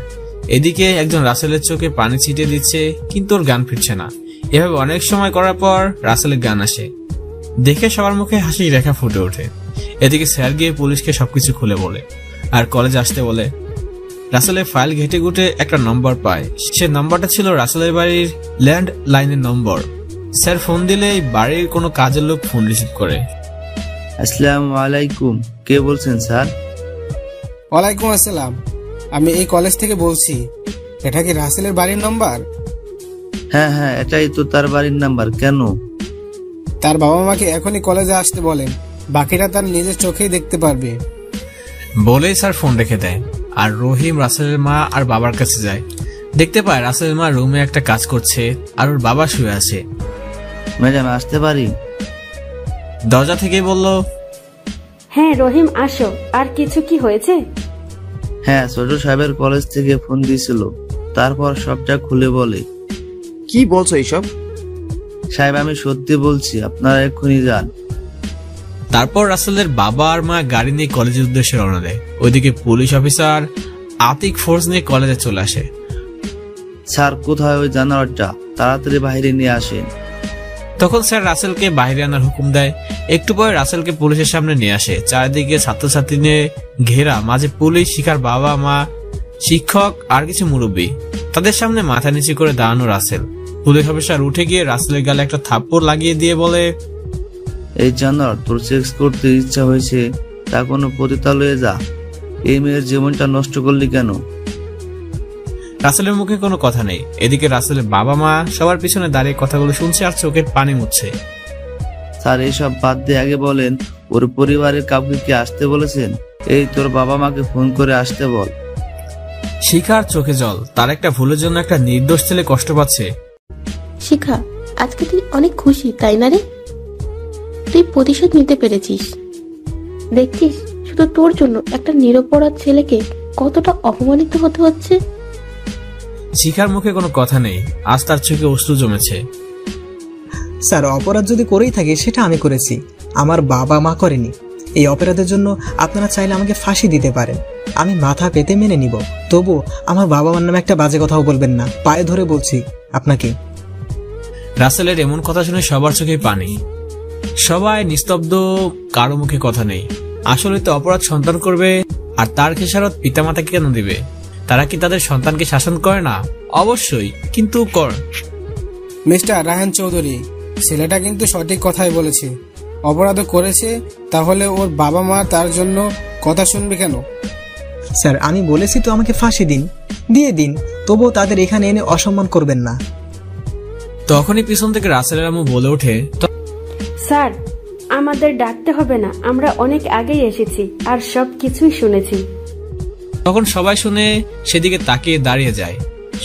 এদিকে একজন রাসেলের চোখে পানি ছিটিয়ে দিচ্ছে, কিন্তু ওর গান ফিরছে না। এভাবে অনেক সময় করার পর রাসেলের গান আসে, দেখে সবার মুখে হাসি রেখা ফুটে ওঠে। এদিকে স্যার গিয়ে পুলিশকে সবকিছু খুলে বলে আর কলেজ আসতে বলে। রাসেলের ফাইল ঘেটে ঘুটে একটা নম্বর পায়, সে নম্বরটা ছিল রাসেলের বাড়ির ল্যান্ড লাইনের নম্বর। স্যার ফোন দিলেই বাড়ির কোনো কাজের লোক ফোন রিসিভ করে। আসসালামু আলাইকুম, কে বলছেন স্যার? ওয়ালাইকুম আসসালাম, আমি এই কলেজ থেকে বলছি। এটা কি রাসেলের বাড়ির নাম্বার? হ্যাঁ হ্যাঁ, এটাই তো তার বাড়ির নাম্বার। কেন? তার বাবা মাকে এখনই কলেজে আসতে বলেন, বাকিটা তার নিজের চোখেই দেখতে পারবে বলেই স্যার ফোন রেখে দেয়। আর রহিম রাসেলের মা আর বাবার কাছে যায়, দেখতে পায় রাসেলের মা রুমে একটা কাজ করছে আর ওর বাবা শুয়ে আছে। ম্যাডাম আসতে পারি? দরজা থেকেই বলল, হ্যাঁ রহিম আসো। আর কিছু কি হয়েছে? হ্যাঁ, ছোট সাহেবের কলেজ থেকে ফোন দিয়েছিল, তারপর সবটা খুলে বলে। কি বলছো এইসব? সাহেব, আমি সত্যি বলছি, আপনারা এক্ষুনি যান। তারপর রাসেলের বাবা আর মা গাড়ি নিয়ে কলেজের উদ্দেশ্যে রওনা দেয়। ওইদিকে পুলিশ অফিসার আতিক ফোর্স নিয়ে কলেজে চলে আসে। স্যার, কোথায় ওই জানোয়ারটা? তাড়াতাড়ি বাইরে নিয়ে আসেন। তখন স্যার রাসেলকে বাইরে আনার হুকুম দেয়। একটু পরে রাসেলকে পুলিশের সামনে নিয়ে আসে। চারিদিকে ছাত্রছাত্রী নিয়ে ঘেরা, মাঝে পুলিশ, শিখার বাবা মা, শিক্ষক আর কিছু মুরব্বী। তাদের সামনে মাথা নিচু করে দাঁড়ানো রাসেল। পুলিশ অফিসার উঠে গিয়ে রাসেলের গালে একটা থাপ্পড় লাগিয়ে দিয়ে বলে, এই জানোয়ার, তোর সেক্স করতে ইচ্ছা হয়েছে তা কোনো পতিতালয়ে যা। এই মেয়ের জীবনটা নষ্ট করলি কেন? রাসেলের মুখে কোনো কথা নেই। এদিকে রাসেলের বাবা মা সবার পিছনে দাঁড়িয়ে কথাগুলো শুনছে আর চোখের পানি মুছছে। স্যার, এইসব বাদ দিয়ে আগে বলেন, ওর পরিবারের কাউকে কি আসতে বলেছেন? এই তোর বাবা মাকে ফোন করে আসতে বল। শিখার চোখে জল, তার একটা ভুলের জন্য একটা নির্দোষ ছেলে কষ্ট পাচ্ছে। শিখা, আজকে তুই অনেক খুশি তাই না রে? তুই প্রতিশোধ নিতে পেরেছিস। দেখছিস শুধু তোর জন্য একটা নিরপরাধ ছেলেকে কতটা অপমানিত হতে হচ্ছে। শিখার মুখে কোনো কথা নেই, আজ তার চোখে অশ্রু জমেছে। স্যার, অপরাধ যদি করেই থাকি সেটা আমি করেছি, আমার বাবা মা করেনি। এই অপরাধের জন্য আপনারা চাইলে আমাকে ফাঁসি দিতে পারেন, আমি মাথা পেতে মেনে নিব। তবু আমার বাবা মার নামে একটা বাজে কথাও বলবেন না, পায়ে ধরে বলছি আপনাকে। রাসেলের এমন কথা শুনে সবার চোখে পানি। সবাই নিস্তব্ধ, কারো মুখে কথা নেই। আসলে তো অপরাধ সন্তান করবে, আর তার খেসারত পিতামাতাকে কেন দিবে? তারা কি তাদের সন্তানকে শাসন করে না? অবশ্যই, কিন্তু কর। মিস্টার রায়হান চৌধুরী, ছেলেটা কিন্তু সঠিক কথাই বলেছে। অপরাধ করেছে, তাহলে ওর বাবা মা তার জন্য কথা শুনবে কেন? স্যার, আমি বলেছি তো আমাকে ফাঁসি দিন, দিয়ে দিন, তবুও তাদের এখানে এনে অসম্মান করবেন না। তখনই পিছন থেকে রাসেলের আম্মু বলে ওঠে, স্যার, আমাদের ডাকতে হবে না, আমরা অনেক আগেই এসেছি আর সব কিছুই শুনেছি। তখন সবাই শুনে সেদিকে তাকিয়ে দাঁড়িয়ে যায়।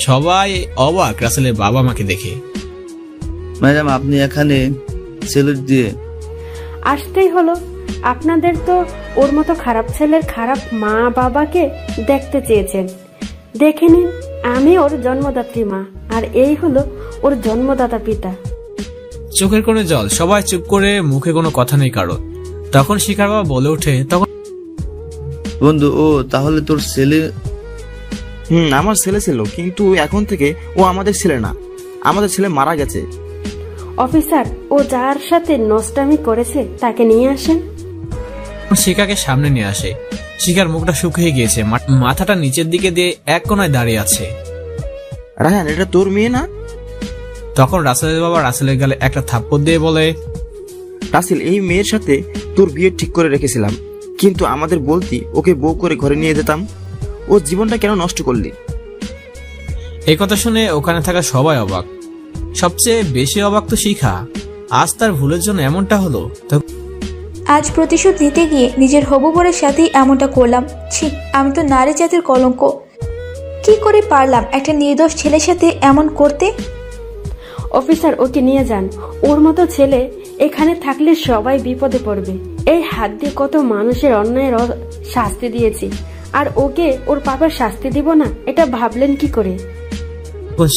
সবাই অবাক রাসেলের বাবা মাকে দেখে। ম্যাডাম, আপনি এখানে? সেলুট দিয়ে আসতেই হলো। আপনাদের তো ওর মতো খারাপ ছেলের খারাপ মা বাবাকে দেখতে চেয়েছেন, দেখে নিন, আমি ওর জন্মদাত্রী মা, আর এই হলো ওর জন্মদাতা পিতা। চোখের কোণে জল, সবাই চুপ করে, মুখে কোনো কথা নেই কারো। তখন শিখার বাবা বলে ওঠে, তখন বন্ধু, ও তাহলে তোর ছেলে? আমার ছেলে ছিল, কিন্তু এখন থেকে ও আমাদের ছেলে না, আমাদের ছেলে মারা গেছে। অফিসার, ও যার সাথে নষ্টামি করেছে তাকে নিয়ে আসেন। শিখাকে সামনে নিয়ে আসে। শিখার মুখটা শুকিয়ে গিয়েছে, মাথাটা নিচের দিকে দিয়ে এক কোনায় দাঁড়িয়ে আছে। রায়হান, এটা তোর মেয়ে না? তখন রাসেলের বাবা রাসেলের গালে একটা থাপ্পড় দিয়ে বলে, রাসেল, এই মেয়ের সাথে তোর বিয়ে ঠিক করে রেখেছিলাম, কিন্তু আমাদের বলতি ওকে বউ করে ঘরে নিয়ে যেতাম। ও জীবনটা কেন নষ্ট করলি? এই কথা শুনে ওখানে থাকা সবাই অবাক। সবচেয়ে বেশি অবাক তো শিখা। আজ তার ভুলের জন্য এমনটা হলো। আজ প্রতিশোধ নিতে গিয়ে নিজের হবু বরের সাথেই এমনটা করলাম। ছি, আমি তো নারী জাতির কলঙ্ক। কি করে পারলাম একটা নির্দোষ ছেলের সাথে এমন করতে? অফিসার, ওকে নিয়ে যান। ওর মতো ছেলে এখানে থাকলে সবাই বিপদে পড়বে। এই হাত দিয়ে কত মানুষের অন্যায়ের শাস্তি দিয়েছি, আর ওকে ওর পাপার শাস্তি দিব না, এটা ভাবলেন কি করে?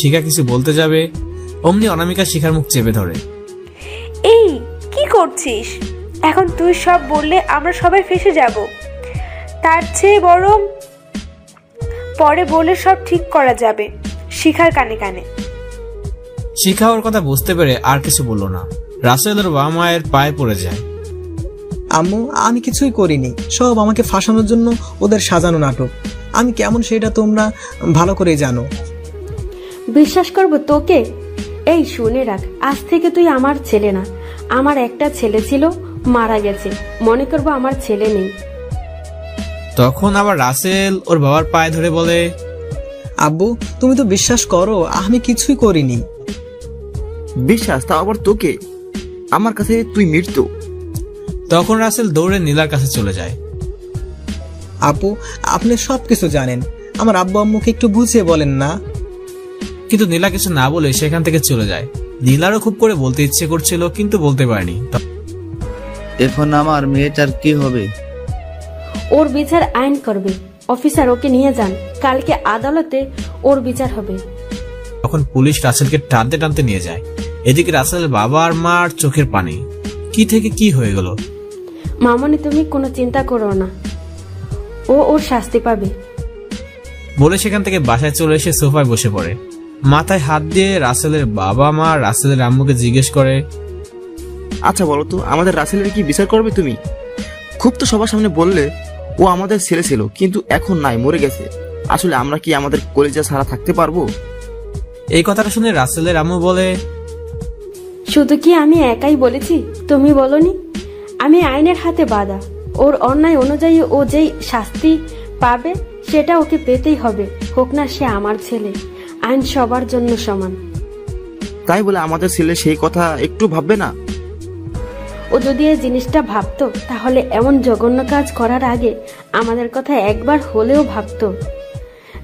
শিখা কিছু বলতে যাবে, অমনি অনামিকা শিখার মুখ চেপে ধরে। এই কি করছিস? এখন তুই সব বললে আমরা সবাই ফেঁসে যাব। তার চেয়ে বরং পরে বলে সব ঠিক করা যাবে। শিখার কানে কানে। শিখা ওর কথা বুঝতে পেরে আর কিছু বলল না। রাসেলের বাবা মায়ের পায়ে পড়ে যায়। আম্মু, আমি কিছুই করিনি, সব আমাকে ফাঁসানোর জন্য ওদের সাজানো নাটক। আমি কেমন সেটা তোমরা ভালো করে জানো। বিশ্বাস করব তোকে? এই শুনে রাখ, আজ থেকে তুই আমার ছেলে না। আমার একটা ছেলে ছিল, মারা গেছে, মনে করবো আমার ছেলে নেই। তখন আবার রাসেল ওর বাবার পায়ে ধরে বলে, আব্বু, তুমি তো বিশ্বাস করো আমি কিছুই করিনি। বিশ্বাস? তা আবার তোকে? আমার কাছে তুই মৃত্যু। তখন রাসেল দৌড়ে নীলার কাছে চলে যায়। আপু, আপনি সবকিছু জানেন, আমার আব্বু আম্মুকে একটু বুঝিয়ে বলেন না। কিন্তু নীলা কিছু না বলে সেখান থেকে চলে যায়। নীলারও খুব করে বলতে ইচ্ছে করছিল, কিন্তু বলতে পারেনি। এখন আমার মেয়েটার কি হবে? ওর বিচার আইন করবে। অফিসার, ওকে নিয়ে যান, কালকে আদালতে ওর বিচার হবে। তখন পুলিশ রাসেলকে টানতে টানতে নিয়ে যায়। এদিকে রাসেলের বাবা আর মার চোখের পানি। কি থেকে কি হয়ে গেল? মামনি, তুমি কোনো চিন্তা করো না, ও ওর শাস্তি পাবে বলে সেখান থেকে বাসায় চলে এসে সোফায় বসে পড়ে। মাথায় হাত দিয়ে রাসেলের বাবা মা রাসেলের আম্মুকে জিজ্ঞেস করে, আচ্ছা বলো তো, আমাদের রাসেলের কি বিচার করবে তুমি? খুব তো সবার সামনে বললে ও আমাদের ছেলে ছিল, কিন্তু এখন নাই, মরে গেছে। আসলে আমরা কি আমাদের কলিজা ছাড়া থাকতে পারবো? এই কথাটা শুনে রাসেলের আম্মু বলে, শুধু কি আমি একাই বলেছি? তুমি বলনি? আমি আইনের হাতে বাঁধা। ওর অন্যায় অনুযায়ী ও যেই শাস্তি পাবে সেটা ওকে পেতেই হবে, হোক না সে আমার ছেলে। আইন সবার জন্য সমান। তাই বলে আমাদের ছেলে সেই কথা একটু ভাববে না? ও যদি এই জিনিসটা ভাবতো তাহলে এমন জঘন্য কাজ করার আগে আমাদের কথা একবার হলেও ভাবতো।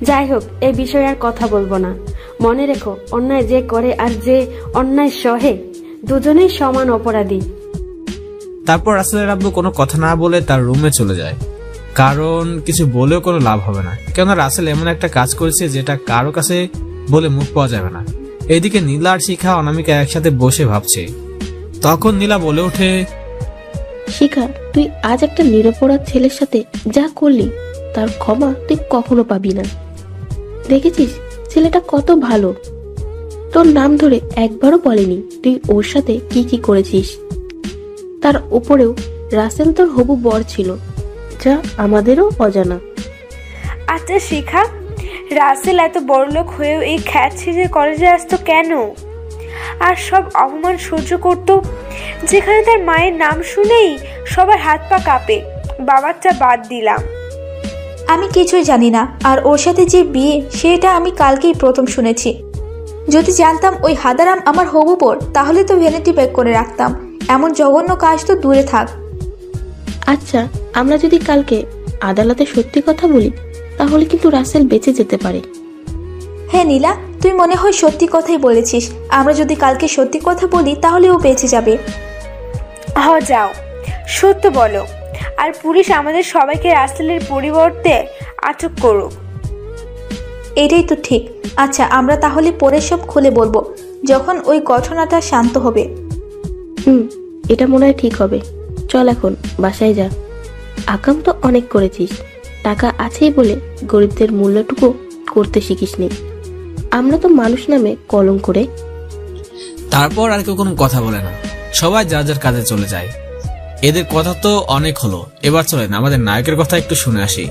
যাই হোক, এই বিষয়ে আর কথা বলবো না। মনে রেখো, অন্যায় যে করে আর যে অন্যায় সহে, দুজনেই সমান অপরাধী। তারপর রাসেলের আব্বু কোনো কথা না বলে তার রুমে চলে যায়, কারণ কিছু বলেও কোনো লাভ হবে না। কেননা রাসেল এমন একটা কাজ করেছে যেটা কারো কাছে বলে মুখ পাওয়া যাবে না। এদিকে নীলা আর শিখা অনামিকা একসাথে বসে ভাবছে। তখন নীলা বলে ওঠে, শিখা, তুই আজ একটা নিরপরাধ ছেলের সাথে যা করলি তার ক্ষমা তুই কখনো পাবি না। দেখেছিস ছেলেটা কত ভালো, তোর নাম ধরে একবারও বলেনি তুই ওর সাথে কি কি করেছিস। তার উপরেও রাসেল তোর হবু বর ছিল, যা আমাদেরও অজানা। আচ্ছা শিখা, রাসেল এত বড়লোক হয়েও এই খ্যাত ছেড়ে কলেজে আসতো কেন? আর সব অপমান সহ্য করত, যেখানে তার মায়ের নাম শুনেই সবার হাত পা কাঁপে। বাবারটা বাদ দিলাম, আমি কিছুই জানি না। আর ওর সাথে যে বিয়ে সেটা আমি কালকেই প্রথম শুনেছি। যদি জানতাম ওই হাদারাম আমার হবু বর, তাহলে তো ভ্যানিটি ব্যাগ করে রাখতাম। এমন জঘন্য কাজ তো দূরে থাক। আচ্ছা, আমরা যদি কালকে আদালতে সত্যি কথা বলি তাহলে কিন্তু রাসেল বেঁচে যেতে পারে। হ্যাঁ নীলা, তুই মনে হয় সত্যি কথাই বলেছিস। আমরা যদি কালকে সত্যি কথা বলি তাহলে ও বেঁচে যাবে। যাও, সত্য বলো, আর পুলিশ আমাদের সবাইকে রাসেলের পরিবর্তে আটক করুক। এটাই তো ঠিক। আচ্ছা, আমরা তাহলে পরে সব খুলে বলবো যখন ওই ঘটনাটা শান্ত হবে। এটা মনে হয় ঠিক হবে। চল এখন বাসায় যা। আকাম তো অনেক করেছিস, টাকা আছেই বলে গরিবদের মূল্যটুকু করতে শিখিসনি। আমরা তো মানুষ নামে কলম করে। তারপর আর কেউ কোনো কথা বলে না, সবাই যার যার কাজে চলে যায়। এদের কথা তো অনেক হলো, এবার চলেন আমাদের নায়কের কথা একটু শুনে আসি।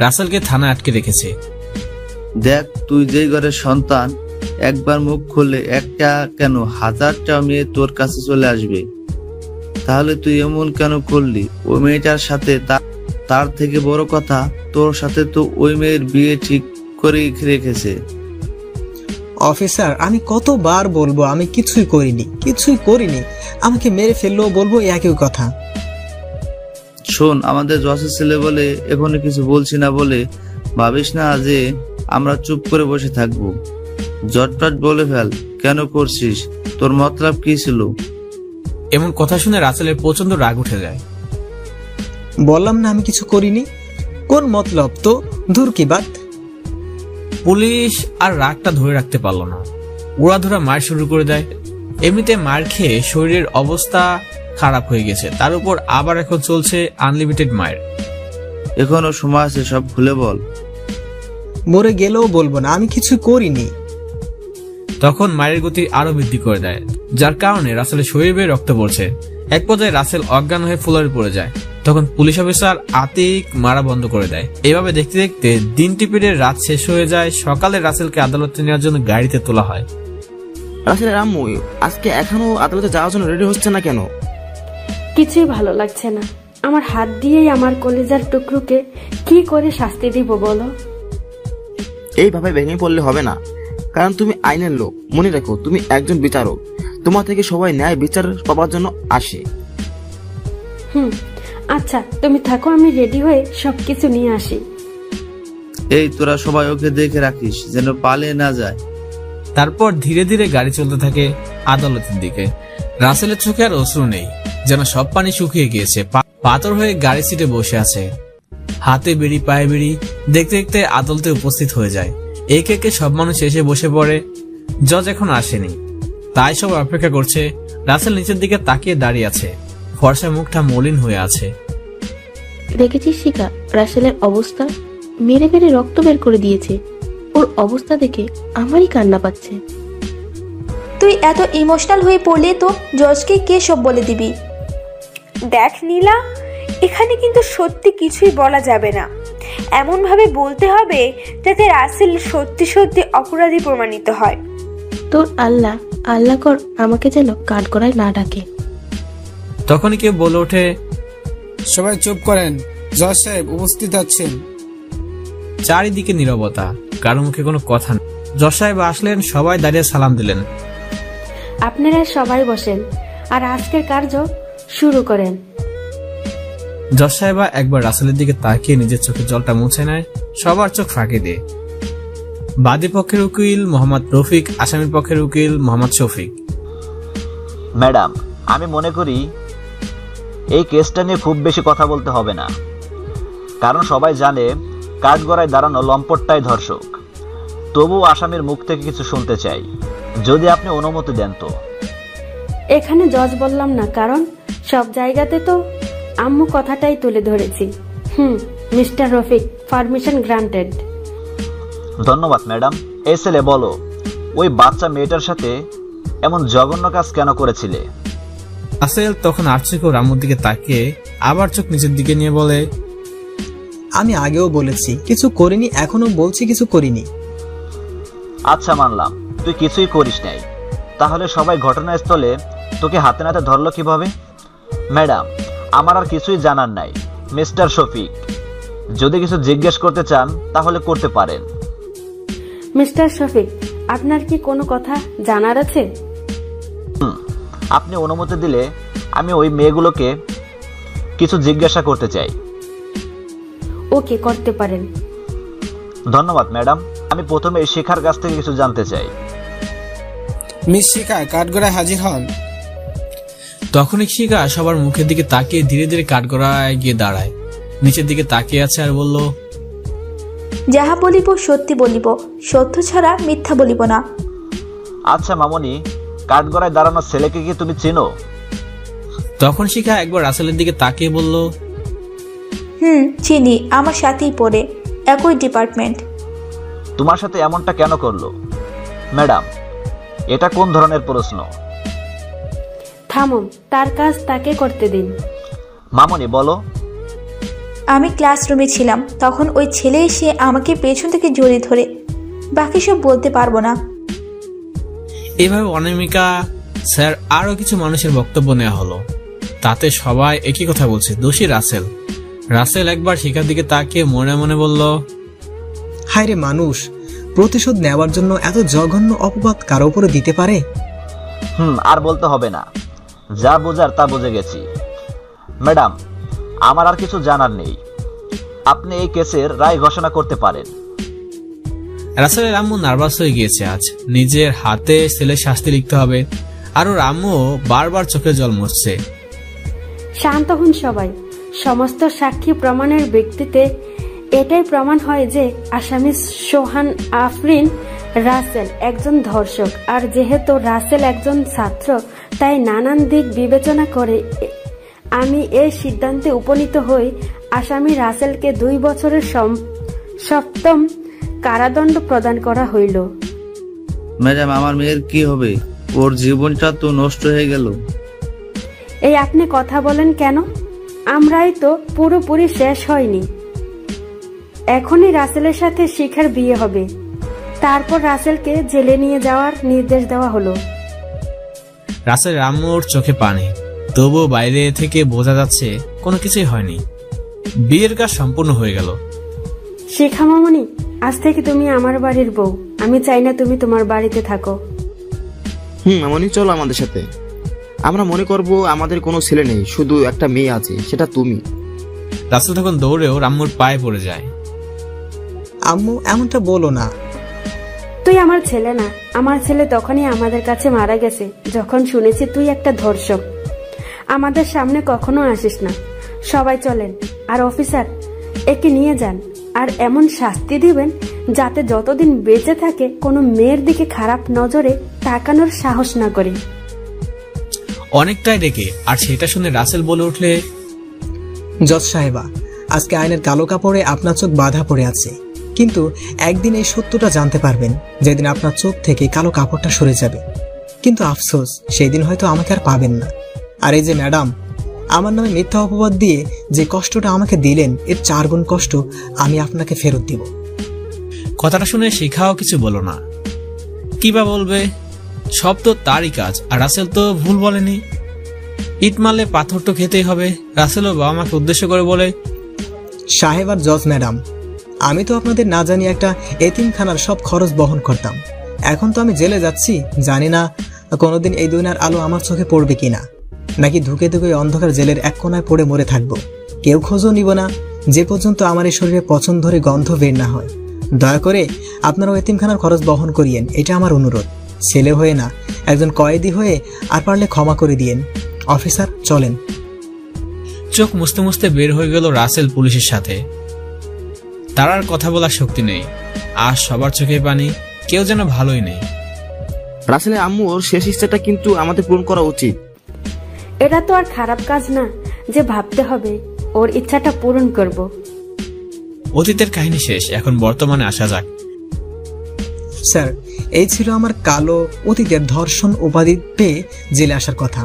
রাসেলকে থানায় আটকে রেখেছে। দেখ, তুই যেই ঘরের সন্তান, একবার মুখ খুললে একটা কেন 1000টা মেয়ে তোর কাছে চলে আসবে। তাহলে তুই এমন কেন করলি? ওই মেয়েটার সাথে, তার থেকে বড় কথা, তোর সাথে তো ওই মেয়ের বিয়ে ঠিক করে রেখেছে। অফিসার, আমি কতবার বলবো আমি কিছুই করিনি। আমাকে মেরে ফেললেও বলবো একই কথা। শোন, আমাদের জসের ছেলে বলে এখনো কিছু বলছি না বলে ভাবিস না যে আমরা চুপ করে বসে থাকবো। জটপট বলে ফেল, কেন করছিস? তোর মতলব কি ছিল? এমন কথা শুনে রাসেলের প্রচন্ড রাগ উঠে যায়। বললাম না আমি কিছু করিনি। কোন মতলব তো? দূর কি বাত। পুলিশ আর রাগটা ধরে রাখতে পারলো না, উড়াধুরা মার শুরু করে দেয়। এমনিতে মার খেয়ে শরীরের অবস্থা খারাপ হয়ে গেছে, তার উপর আবার এখন চলছে আনলিমিটেড মায়ের। এখনো সময় আছে, সব খুলে বল। মরে গেলেও বলবো না, আমি কিছু করিনি। তখন মায়ের গতি আরো বৃদ্ধি করে দেয়, যার কারণে রাসেলের শরীর বেয়ে রক্ত পড়ছে। এক পর্যায়ে রাসেল অজ্ঞান হয়ে ফ্লোরে পড়ে যায়। তখন পুলিশ অফিসার আতিক মারা বন্ধ করে দেয়। এভাবে দেখতে দেখতে দিন টিপিরে রাত শেষ হয়ে যায়। সকালে রাসেলকে আদালতে নেওয়ার জন্য গাড়িতে তোলা হয়। রাসেলের আম্মু আজকে এখনো আদালতে যাওয়ার জন্য রেডি হচ্ছে না কেন? কিছুই ভালো লাগছে না। আমার হাত দিয়েই আমার কলিজার টুকরোকে কি করে শাস্তি দিব বলো? এইভাবে ভেঙে পড়লে হবে না, কারণ তুমি আইনের লোক। মনে রেখো, তুমি একজন বিচারক। তোমার থেকে সবাই ন্যায় বিচার পাওয়ার জন্য আসে। আচ্ছা, তুমি থাকো, আমি রেডি হয়ে সবকিছু নিয়ে আসি। এই তোরা সবাই ওকে দেখে রাখিস যেন পালিয়ে না যায়। তারপর ধীরে ধীরে গাড়ি চলতে থাকে আদালতের দিকে। রাসেলের চোখে আর অশ্রু নেই, যেন সব পানি শুকিয়ে গিয়েছে। পাথর হয়ে গাড়ি সিটে বসে আছে, হাতে বেড়ি পায়ে বেড়ি। দেখতে দেখতে আদালতে উপস্থিত হয়ে যায়। একে একে সব মানুষ এসে বসে পড়ে। জজ এখন আসেনি, তাই সব অপেক্ষা করছে। রাসেল নিচের দিকে তাকিয়ে দাঁড়িয়ে আছে, ফর্সা মুখটা মলিন হয়ে আছে। দেখেছিস শিখা, রাসেলের অবস্থা? মেরে মেরে রক্ত বের করে দিয়েছে। ওর অবস্থা দেখে আমারই কান্না পাচ্ছে। তুই এত ইমোশনাল হয়ে পড়লে তো জজকে কে সব বলে দিবি? দেখ নীলা, এখানে কিন্তু সত্যি কিছুই বলা যাবে না। এমন ভাবে বলতে হবে যাতে রাসেল সত্যি সত্যি অপরাধী প্রমাণিত হয়। তোর আল্লাহ আল্লাহ কর আমাকে যেন কাঠগড়ায় না ডাকে। তখনই কেউ বলে ওঠে, সবাই চুপ করেন, জজ সাহেব উপস্থিত আছেন। চারিদিকে নীরবতা, কারো মুখে কোনো কথা নেই। জজ সাহেব আসলেন, সবাই দাঁড়িয়ে সালাম দিলেন। আপনারা সবাই বসেন আর আজকের কার্য শুরু করেন। জজ সাহেবা একবার রাসেলের দিকে তাকিয়ে নিজের চোখের জলটা মুছে নেয়, সবার চোখ ফাঁকি দিয়ে। বাদী পক্ষের উকিল মোহাম্মদ রফিক, আসামির পক্ষের উকিল মোহাম্মদ শফিক। ম্যাডাম, আমি মনে করি এই কেসটা নিয়ে খুব বেশি কথা বলতে হবে না, কারণ সবাই জানে কাঠগড়ায় দাঁড়ানো লম্পটটাই ধর্ষক। তবু আসামির মুখ থেকে কিছু শুনতে চাই, যদি আপনি অনুমতি দেন তো। এখানে জজ বললাম না, কারণ সব জায়গাতে তো আম্মু কথাটাই তুলে ধরেছি। Mister Rafiq, permission granted. ধন্যবাদ ম্যাডাম। এই ছেলে, বলো, ওই বাচ্চা মেয়েটার সাথে এমন জঘন্য কাজ কেন করেছিলে? রাসেল তখন আর্চিক ও রামুর দিকে তাকিয়ে আবার চোখ নিচের দিকে নিয়ে বলে, আমি আগেও বলেছি কিছু করিনি, এখনো বলছি কিছু করিনি। আচ্ছা, মানলাম তুই কিছুই করিস নাই, তাহলে সবাই ঘটনাস্থলে তোকে হাতে নাতে ধরলো কিভাবে? ম্যাডাম, আমার আর কিছুই জানার নাই। মিস্টার শফিক, যদি কিছু জিজ্ঞেস করতে চান তাহলে করতে পারেন। মিস্টার শফিক, আপনার কি কোনো কথা জানার আছে? আপনি অনুমতি দিলে আমি ওই মেয়েগুলোকে কিছু জিজ্ঞাসা করতে চাই। ওকে, করতে পারেন। ধন্যবাদ ম্যাডাম। আমি প্রথমে এই শিখার কাছ থেকে কিছু জানতে চাই। মিস শিখা কাঠগড়ায় হাজির হন। তখনই শিখা সবার মুখের দিকে তাকিয়ে ধীরে ধীরে কাঠগড়ায় গিয়ে দাঁড়ায়, নিচের দিকে তাকিয়ে আছে আর বলল, যাহা বলিব সত্যি বলিব, সত্য ছাড়া মিথ্যা বলিব না। আচ্ছা মামনি, কাঠগড়ায় দাঁড়ানো ছেলেকে কি তুমি চেনো? তখন শিখা একবার রাসেলের দিকে তাকিয়ে বলল, চিনি, আমার সাথেই পড়ে, একই ডিপার্টমেন্ট। তোমার সাথে এমনটা কেন করলো? ম্যাডাম, এটা কোন ধরনের প্রশ্ন? থামুন, তার কাজ তাকে করতে দিন। মামনি বলো। আমি ক্লাসরুমে ছিলাম, তখন ওই ছেলে এসে আমাকে পেছন থেকে জড়িয়ে ধরে। বাকি সব বলতে পারবো না। এভাবে অনামিকা স্যার আরো কিছু মানুষের বক্তব্য নেওয়া হলো। তাতে সবাই একই কথা বলছে, দোষী রাসেল। রাসেল একবার শিখার দিকে তাকিয়ে মনে মনে বলল, হায় রে মানুষ, প্রতিশোধ নেওয়ার জন্য এত জঘন্য অপবাদ কারো উপরে দিতে পারে? আর বলতে হবে না, যা বোঝার তা বুঝে গেছি। ম্যাডাম, আমার আর কিছু জানার নেই, আপনি এই কেসের রায় ঘোষণা করতে পারেন। রাসেলের আম্মু নার্ভাস হয়ে গিয়েছে। আজ নিজের হাতে ছেলের শাস্তি লিখতে হবে, আর ওর আম্মু বারবার চোখে জল মুছছে। শান্ত হন সবাই। সমস্ত সাক্ষী প্রমাণের ভিত্তিতে এটাই প্রমাণ হয় যে আসামি সোহান আফরিন রাসেল একজন ধর্ষক। আর যেহেতু রাসেল একজন ছাত্র, তাই নানান দিক বিবেচনা করে আমি এই সিদ্ধান্তে উপনীত হই আসামি রাসেলকে 2 বছরের সপ্তম কারাদণ্ড প্রদান করা হইল। ম্যাডাম, আমার মেয়ের কি হবে? ওর জীবনটা তো নষ্ট হয়ে গেল। এই আপনি কথা বলেন কেন? আমরাই তো পুরোপুরি শেষ হয়নি। এখনই রাসেলের সাথে শিখার বিয়ে হবে, তারপর রাসেলকে জেলে নিয়ে যাওয়ার নির্দেশ দেওয়া হলো। রাসেল আম্মুর চোখে পানি, তবুও বাইরে থেকে বোঝা যাচ্ছে কোনো কিছুই হয়নি। বিয়ের কাজ সম্পূর্ণ হয়ে গেল। শিখা মামনি, আজ থেকে তুমি আমার বাড়ির বউ। আমি চাই না তুমি তোমার বাড়িতে থাকো। মামনি, চলো আমাদের সাথে। আমরা মনে করব আমাদের কোনো ছেলে নেই, শুধু একটা মেয়ে আছে, সেটা তুমি। রাসেল তখন দৌড়েও আম্মুর পায়ে পড়ে যায়। আম্মু, এমনটা বলো না। তুই আমার ছেলে না। আমার ছেলে তখনই আমাদের কাছে মারা গেছে যখন শুনেছি তুই একটা ধর্ষক। আমাদের সামনে কখনো আসিস না। সবাই চলেন। আর অফিসার, একে নিয়ে যান, আর এমন শাস্তি দিবেন যাতে যতদিন বেঁচে থাকে কোনো মেয়ের দিকে খারাপ নজরে তাকানোর সাহস না করে। অনেকটাই ডেকে, আর সেটা শুনে রাসেল বলে উঠলে, জজ সাহেবা, আজকে আইনের কালো কাপড়ে আপনার চোখ বাঁধা পড়ে আছে, কিন্তু একদিন এই সত্যটা জানতে পারবেন, যেদিন আপনার চোখ থেকে কালো কাপড়টা সরে যাবে। কিন্তু আফসোস, সেই দিন হয়তো আমাকে আর পাবেন না। আর এই যে ম্যাডাম, আমার নামে মিথ্যা অপবাদ দিয়ে যে কষ্টটা আমাকে দিলেন, এর 4 গুণ কষ্ট আমি আপনাকে ফেরত দিব। কথাটা শুনে শিখাও কিছু বলো না। কি বা বলবে? সব তো তারই কাজ, আর রাসেল তো ভুল বলেনি। ইট মারলে পাথর তো খেতেই হবে। রাসেলও বাবা মাকে উদ্দেশ্য করে বলে, সাহেব আর জজ ম্যাডাম, আমি তো আপনাদের না জানি একটা এতিমখানার সব খরচ বহন করতাম। এখন তো আমি জেলে যাচ্ছি, জানি না কোনোদিন এই দুনিয়ার আলো আমার চোখে পড়বে কিনা, নাকি ধুকে ধুকে অন্ধকার জেলের এক কোনায় পড়ে মরে থাকবো। কেউ খোঁজও নিব না যে পর্যন্ত আমার এই শরীরে পছন্দ ধরে গন্ধ বের না হয়। দয়া করে আপনারাও এতিমখানার খরচ বহন করিয়েন, এটা আমার অনুরোধ। ছেলে হয়ে না, একজন কয়েদি হয়ে আর পারলে ক্ষমা করে দিয়েন। অফিসার, চলেন। চোখ মুছতে মুছতে বের হয়ে গেল রাসেল পুলিশের সাথে। তার আর কথা বলার শক্তি নেই, আর সবার চোখে পানি, কেউ যেন ভালোই নেই। রাসেলের আম্মু, ওর শেষ ইচ্ছাটা কিন্তু আমাদের পূরণ করা উচিত। এটা তো আর খারাপ কাজ না যে ভাবতে হবে ওর ইচ্ছাটা পূরণ করব। অতীতের কাহিনী শেষ, এখন বর্তমানে আসা যাক। স্যার, এই ছিল আমার কালো অতীতের ধর্ষণ উপাধি পেয়ে জেলে আসার কথা।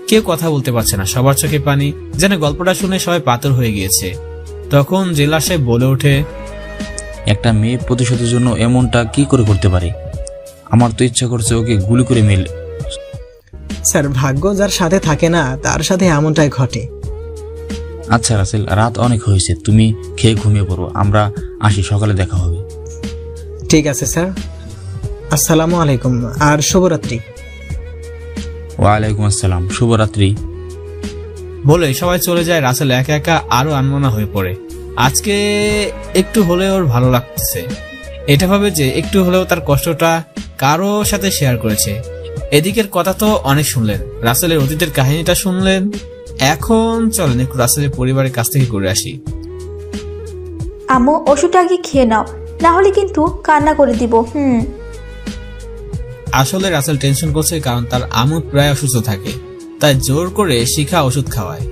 কেউ কথা বলতে পারছে না, সবার চোখে পানি, যেন গল্পটা শুনে সবাই পাথর হয়ে গিয়েছে। তখন জেলা সাহেব বলে ওঠে, একটা মেয়ে প্রতিশোধের জন্য এমনটা কি করে করতে পারে? আমার তো ইচ্ছা করছে ওকে গুলি করে মেলে। স্যার, ভাগ্য যার সাথে থাকে না তার সাথে এমনটাই ঘটে। আচ্ছা রাসেল, রাত অনেক হয়েছে, তুমি খেয়ে ঘুমিয়ে পড়ো, আমরা আসি, সকালে দেখা হবে। ঠিক আছে স্যার, আসসালামু আলাইকুম, আর শুভরাত্রি। ওয়ালাইকুম আসসালাম, শুভরাত্রি। বলে সবাই চলে যায়। রাসেল একা একা আরো আনমনা হয়ে পড়ে। আজকে একটু হলেও ওর ভালো লাগতেছে। এটা ভাবে যে একটু হলেও তার কষ্টটা কারো সাথে শেয়ার করেছে। এদিকের কথা তো অনেক শুনলেন, রাসেলের অতীতের কাহিনীটা শুনলেন। এখন চলেন একটু রাসেলের পরিবারের কাছ থেকে ঘুরে আসি। আম্মু ওষুধটা আগে খেয়ে নাও, না হলে কিন্তু কান্না করে দিব। আসলে রাসেল টেনশন করছে কারণ তার আম্মু প্রায় অসুস্থ থাকে, তাই জোর করে শিখা ওষুধ খাওয়ায়।